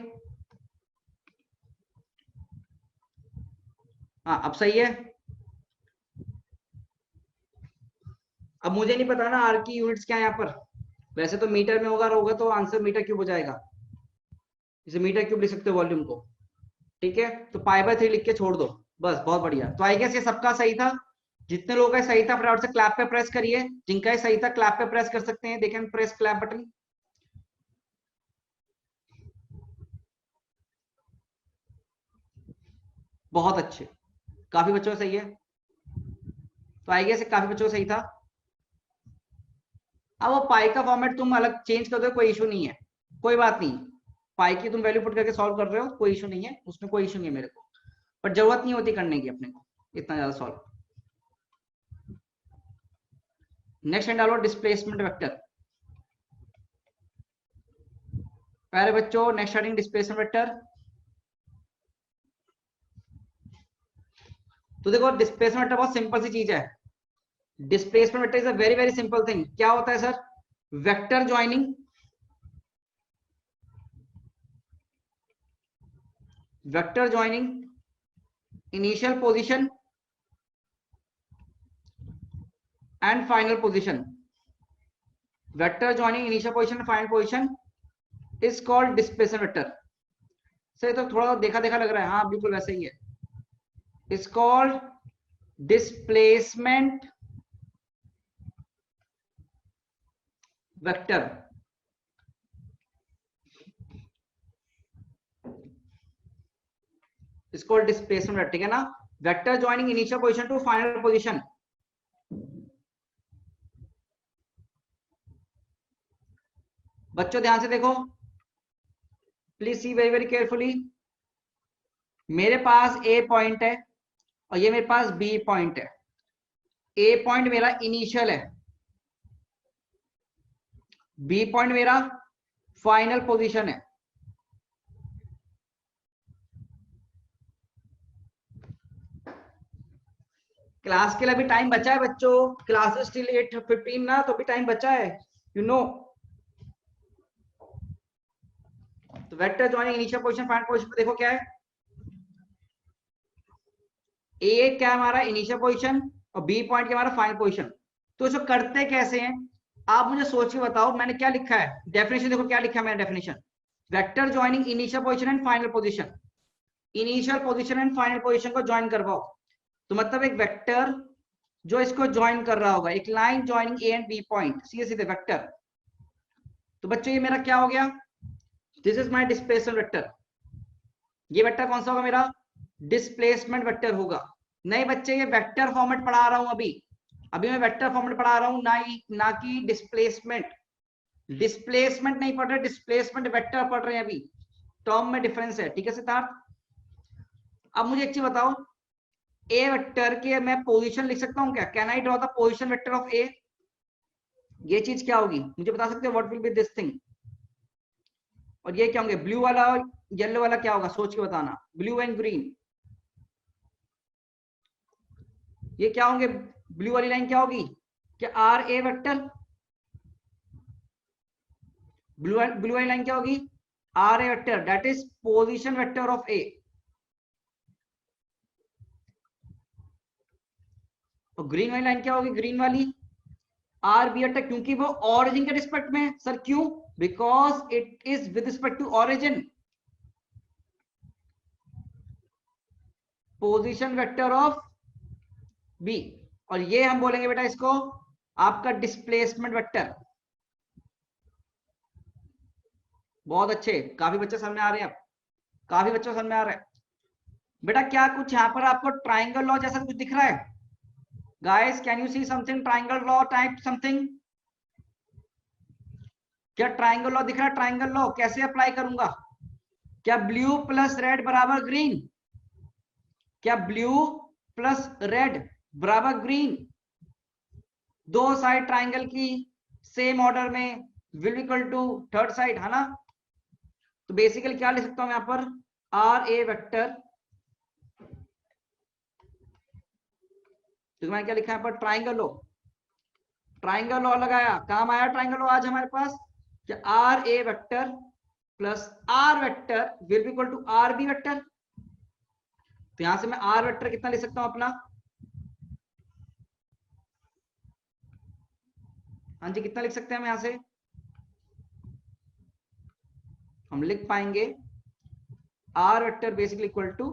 हाँ अब सही है, अब मुझे नहीं पता ना आर की यूनिट्स क्या है यहाँ पर, वैसे तो मीटर में होगा तो आंसर मीटर क्यूब हो जाएगा, इसे मीटर क्यूब लिख सकते हो वॉल्यूम को, ठीक है, तो पाई/3 लिख के छोड़ दो, बस बहुत बढ़िया, तो आई गेस ये सबका सही था, जितने लोगों का सही था फटाफट से क्लैप पे प्रेस करिए, जिनका ये सही था क्लैप पे प्रेस कर सकते हैं, they can press clap button, बहुत अच्छे, काफी बच्चों का सही है, तो आई गेस काफी बच्चों का सही था। अब वो पाई का फॉर्मेट तुम अलग चेंज कर दो, कोई इशू नहीं है, कोई बात नहीं, पाई की तुम वैल्यू पुट करके सॉल्व कर रहे हो, कोई इशू नहीं है, उसमें कोई इशू नहीं है मेरे को, पर जरूरत नहीं होती करने की अपने को इतना ज्यादा सॉल्व। नेक्स्ट हैंड डालो डिस्प्लेसमेंट वेक्टर। प्यारे बच्चों नेक्स्ट हेडिंग डिस्प्लेसमेंट वेक्टर। तो देखो डिस्प्लेसमेंट वेक्टर बहुत सिंपल सी चीज है। Displacement vector is a very very simple thing. क्या होता है sir? Vector joining, vector joining initial position and final position. Vector joining initial position and final position is called displacement vector. Sir तो थोड़ा देखा देखा लग रहा है, हाँ बिल्कुल वैसे ही है। Is called displacement vector. Is called displacement vector, ठीक है ना? Vector joining initial position to final position. बच्चों ध्यान से देखो, please see very very carefully. मेरे पास ए पॉइंट है और ये मेरे पास बी पॉइंट है। ए पॉइंट मेरा इनिशियल है, बी पॉइंट मेरा फाइनल पोजीशन है। क्लास के लिए अभी टाइम बचा है बच्चों, क्लास स्टिल 8:15 ना, तो अभी टाइम बचा है, यू नो। तो vector joining initial position final position पे देखो क्या है। ए क्या है हमारा इनिशियल पोजीशन और बी पॉइंट क्या हमारा फाइनल पोजीशन। तो इसको करते कैसे हैं आप मुझे सोच के बताओ। मैंने क्या लिखा है डेफिनेशन, देखो क्या लिखा है मैंने definition. Vector joining initial position and final position. Initial position and final position को ज्वाइन करवाओ। तो मतलब एक वेक्टर जो इसको ज्वाइन कर रहा होगा, एक line joining A and B point, सीधे सीधे वेक्टर। तो बच्चों ये मेरा क्या हो गया? This is my displacement vector. ये वेक्टर कौन सा होगा मेरा? डिस्प्लेसमेंट वेक्टर होगा। नहीं बच्चे ये वेक्टर फॉर्मेट पढ़ा रहा हूं अभी, अभी मैं वेक्टर फॉर्मेट पढ़ा रहा हूं, ना कि डिस्प्लेसमेंट। डिस्प्लेसमेंट नहीं पढ़ रहे, डिस्प्लेसमेंट वेक्टर पढ़ रहे हैं अभी। टर्म में डिफरेंस है, ठीक है सिद्धार्थ? अब मुझे एक चीज बताओ, ए वेक्टर के मैं पोजीशन लिख सकता हूं क्या? Can I draw the position vector of A? ये चीज क्या होगी मुझे बता सकते हो? What will be this thing? और ये क्या होंगे? ब्लू वाला येलो वाला क्या होगा? सोच के बताना। ब्लू एंड ग्रीन, ये क्या होंगे? ब्लू वाली लाइन क्या होगी? क्या आर ए वेक्टर? ब्लू वाली लाइन क्या होगी? R A vector, that is position vector of A. और ग्रीन वाली लाइन क्या होगी? ग्रीन वाली आर बी वेक्टर, क्योंकि वो ऑरिजिन के रिस्पेक्ट में है। सर क्यों? Because it is with respect to origin. Position vector of B. और ये हम बोलेंगे बेटा इसको आपका डिस्प्लेसमेंट वेक्टर। बहुत अच्छे, काफी बच्चे समझ में आ रहे हैं, अब काफी बच्चों समझ में आ रहा है। बेटा क्या कुछ यहाँ पर आपको ट्राइंगल लॉ जैसा कुछ दिख रहा है? Guys can you see something triangle law type something? क्या ट्राइंगल लॉ दिख रहा है? ट्राइंगल लॉ कैसे अप्लाई करूंगा? क्या ब्लू प्लस रेड बराबर ग्रीन? क्या ब्लू प्लस रेड बराबर ग्रीन? दो साइड ट्राइंगल की सेम ऑर्डर में will equal to third side, है ना? तो बेसिकली क्या लिख सकता हूं यहां पर? आर ए वेक्टर, तो मैंने क्या लिखा है पर? Triangle law. ट्राइंगल लॉ लगाया, काम आया ट्राइंगल लॉ आज हमारे पास। कि R A vector plus R vector will be equal to R B vector. तो यहां से मैं आर वेक्टर कितना लिख सकता हूं अपना? हाँ जी कितना लिख सकते हैं हम यहां से? हम लिख पाएंगे R vector basically equal to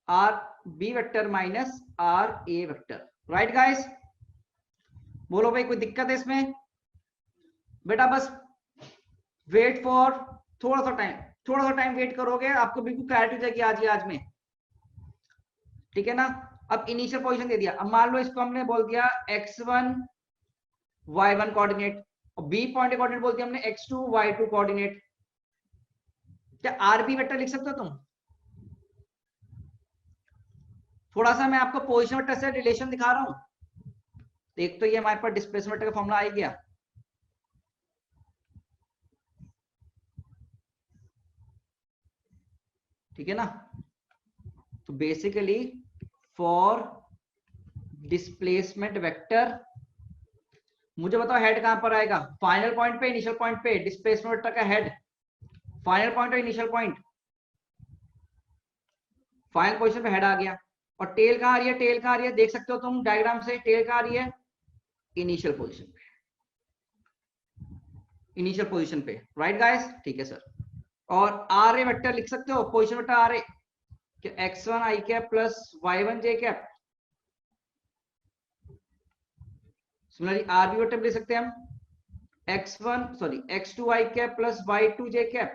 R B vector minus R A vector. Right guys? बोलो भाई कोई दिक्कत है इसमें? बेटा बस वेट फॉर थोड़ा सा टाइम, थोड़ा सा टाइम वेट करोगे, आपको बिल्कुल क्लैरिटी हो जाएगी आज ही आज में, ठीक है ना? अब इनिशियल पोजीशन दे दिया, अब मान लो इसको हमने बोल दिया x1 y1 कोऑर्डिनेट और बी पॉइंट कोऑर्डिनेट बोल दिया हमने x2 y2 कोऑर्डिनेट। क्या आरबी वेक्टर लिख सकते हो तुम? थोड़ा सा मैं आपको पोजीशन वेक्टर से रिलेशन दिखा रहा हूं। एक तो ये हमारे पास डिस्प्लेसमेंट का फॉर्मूला आ गया, ठीक है ना। तो बेसिकली फॉर डिस्प्लेसमेंट वेक्टर, मुझे बताओ हेड कहां पर आएगा, फाइनल पॉइंट पे, इनिशियल पॉइंट पे? डिस्प्लेसमेंट वेक्टर का हेड फाइनल पॉइंट और इनिशियल पॉइंट? फाइनल पोजीशन पे हेड आ गया। और टेल कहां आ रही है? टेल कहां आ रही है देख सकते हो तुम डायग्राम से, टेल कहां आ रही है? इनिशियल पोजीशन पे, इनिशियल पोजीशन पे, राइट गाइस? ठीक है सर। और आर ए वेक्टर लिख सकते हो, position vector R A, x1 i cap plus y1 j cap. Similarly R B vector लिख सकते हैं हम x2 i cap plus y2 j cap.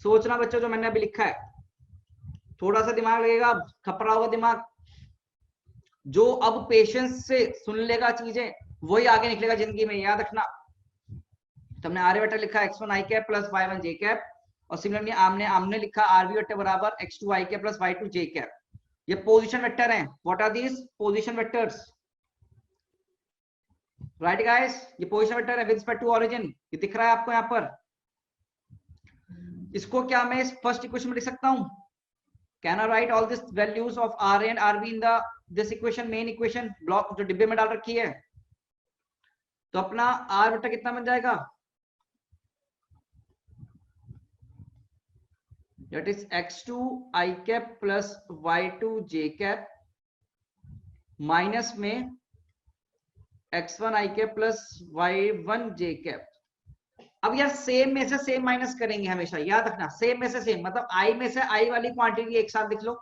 सोचना बच्चों जो मैंने अभी लिखा है, थोड़ा सा दिमाग लगेगा, खपरा होगा दिमाग। जो अब पेशेंस से सुन लेगा चीजें वही आगे निकलेगा जिंदगी में, याद रखना। तो हमने आर वेक्टर लिखा x1 i cap plus y1 j cap, और सिमिलरली आमने आमने लिखा आर बी वेक्टर बराबर x2 i cap plus y2 j cap. ये पोजीशन वेक्टर हैं। What are these? Position vectors, right guys? ये पोजीशन वेक्टर है विद रिस्पेक्ट टू ओरिजिन, ये दिख रहा है आपको यहाँ पर। इसको क्या मैं इस फर्स्ट इक्वेशन में लिख सकता हूं? Can I write all this values of R and R B in the this equation, main equation block जो डिब्बे में डाल रखी है? तो अपना आर वेक्टर कितना बन जाएगा? that is x2 i cap plus y2 j cap minus में x1 i cap plus y1 j cap। अब यार सेम में से सेम माइनस करेंगे हमेशा, याद रखना। सेम में से सेम मतलब आई में से आई वाली क्वांटिटी एक साथ लिख लो।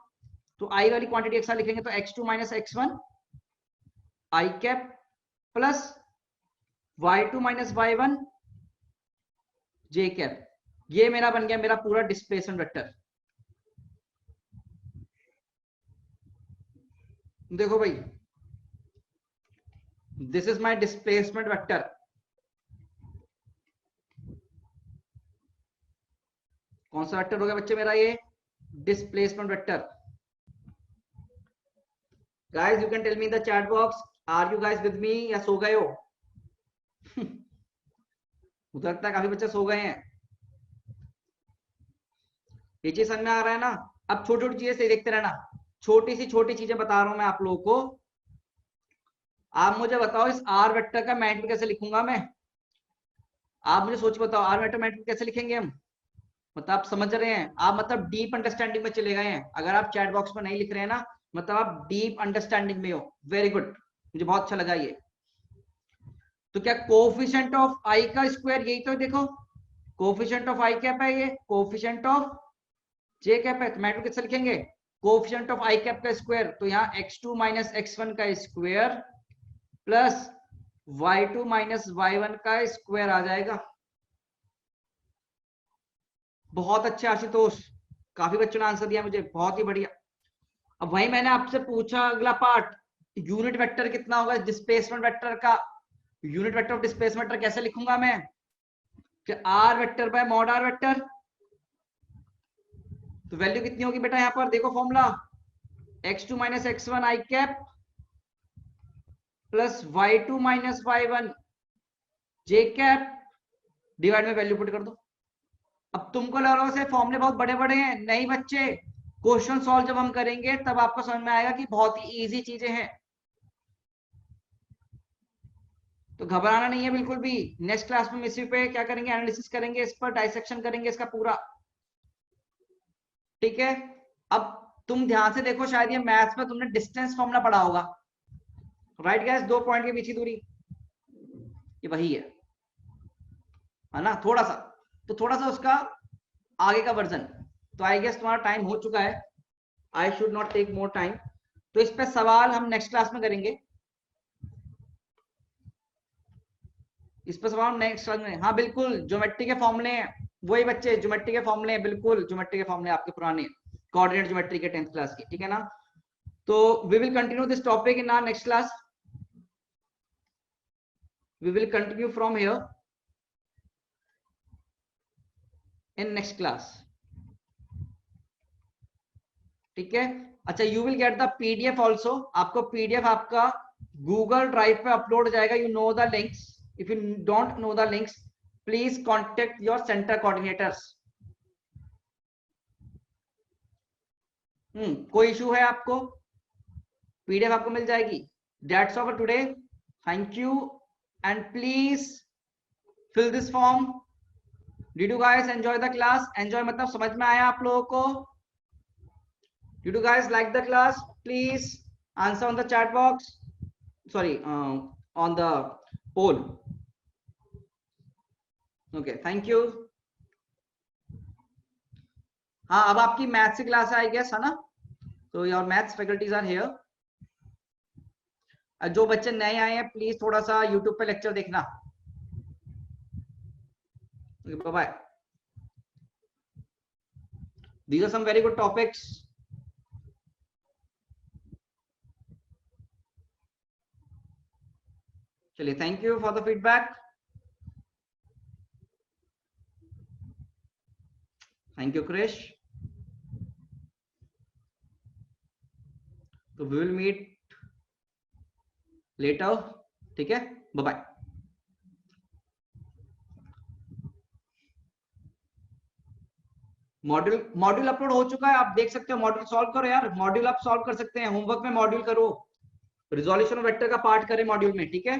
तो आई वाली क्वांटिटी एक साथ लिखेंगे तो x2 minus x1 i cap plus y2 minus y1 j cap। ये मेरा बन गया मेरा पूरा डिस्प्लेसमेंट वेक्टर। देखो भाई, this is my displacement vector. कौन सा वेक्टर हो गया बच्चे मेरा? ये displacement vector. Guys you can tell me in the chat box, are you guys with me या सो गए हो? मुझे लगता है काफी बच्चे सो गए हैं। ये चीज समझ में आ रहा है ना? अब छोटी छोटी चीजें से देखते रहना, छोटी सी छोटी चीजें बता रहा हूं मैं आप लोगों को। आप मुझे बताओ इस आर वेक्टर का मैग्नीट्यूड कैसे लिखूंगा मैं? आप मुझे सोच बताओ आर वेक्टर मैग्नीट्यूड कैसे लिखेंगे हम? मतलब आप समझ रहे हैं? आप मतलब डीप अंडरस्टैंडिंग में चले गए हैं। अगर आप चैट बॉक्स में नहीं लिख रहे हैं ना, मतलब आप डीप अंडरस्टैंडिंग में हो। वेरी गुड, मुझे बहुत अच्छा लगा ये। तो क्या कोफिशिएंट ऑफ आई का स्क्वायर, यही तो देखो कोफिशिएंट ऑफ आई कैप है, ये कोफिशिएंट ऑफ जे कैप है। तो मैट्रिक्स कैसे लिखेंगे? कोफिशिएंट ऑफ आई कैप का स्क्वायर, तो यहाँ x2 माइनस x1 का square plus y2 minus y1 का स्क्वायर आ जाएगा। बहुत अच्छे आशुतोष, काफी बच्चों ने आंसर दिया मुझे, बहुत ही बढ़िया। अब वही मैंने आपसे पूछा अगला पार्ट, यूनिट वेक्टर कितना होगा डिस्प्लेसमेंट वेक्टर का? Unit vector of displacement vector कैसे लिखूंगा मैं? कि R vector by mod R vector. तो वैल्यू कितनी होगी बेटा यहां पर? देखो formula, x2 minus x1 I cap plus y2 minus y1 J cap divide में वैल्यू पुट कर दो। अब तुमको लग रहा है फॉर्मूले बहुत बड़े बड़े हैं, नहीं बच्चे, क्वेश्चन सॉल्व जब हम करेंगे तब आपको समझ में आएगा कि बहुत ही इजी चीजें हैं। तो घबराना नहीं है बिल्कुल भी। नेक्स्ट क्लास में इसी पे क्या करेंगे? एनालिसिस करेंगे, इस पर डाइसेक्शन करेंगे इसका पूरा, ठीक है। अब तुम ध्यान से देखो, शायद ये मैथ्स में तुमने डिस्टेंस फॉर्मूला पढ़ा होगा, राइट गैस? दो पॉइंट के बीच की दूरी, ये वही है ना? थोड़ा सा, तो थोड़ा सा उसका आगे का वर्जन। तो आई गेस तुम्हारा टाइम हो चुका है, I should not take more time. तो इस पे सवाल हम नेक्स्ट क्लास में करेंगे, इस पर सवाल नेक्स्ट क्लास में। हाँ बिल्कुल, ज्योमेट्री के फॉर्मूले हैं वही बच्चे, ज्योमेट्री के फॉर्मूले हैं, बिल्कुल ज्योमेट्री के फॉर्मूले आपके पुराने कोऑर्डिनेट ज्योमेट्री के 10th क्लास के, ठीक है ना? तो we will continue this topic in our next class, we will continue from here. in next class. ठीक है, अच्छा, you will get the PDF also, आपको पीडीएफ आपका गूगल ड्राइव पे अपलोड हो जाएगा. You know the links. If you don't know the links, please contact your centre coordinators. कोई issue है आपको? पीडीएफ आपको मिल जाएगी. That's all for today. Thank you and please fill this form. Did you guys enjoy the class? Enjoy मतलब समझ में आया आप लोगों को? Did you guys like the class? Please answer on the chat box. Sorry, on the poll. Okay, thank you. हाँ, अब आपकी मैथ्स की क्लास है, आई गेस, है ना? तो your maths faculties are here. जो बच्चे नए आए हैं, प्लीज थोड़ा सा यूट्यूब पे लेक्चर देखना. Bye bye. These are some very good topics. चलिए, thank you for the feedback. Thank you Krish. तो वी विल मीट लेटर. ठीक है, बाय बाय. मॉड्यूल अपलोड हो चुका है, आप देख सकते हो. मॉड्यूल सॉल्व करो यार, मॉड्यूल आप सॉल्व कर सकते हैं. होमवर्क में मॉड्यूल करो, रिजोल्यूशन वेक्टर का पार्ट करें मॉड्यूल में. ठीक है,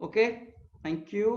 ओके, थैंक यू.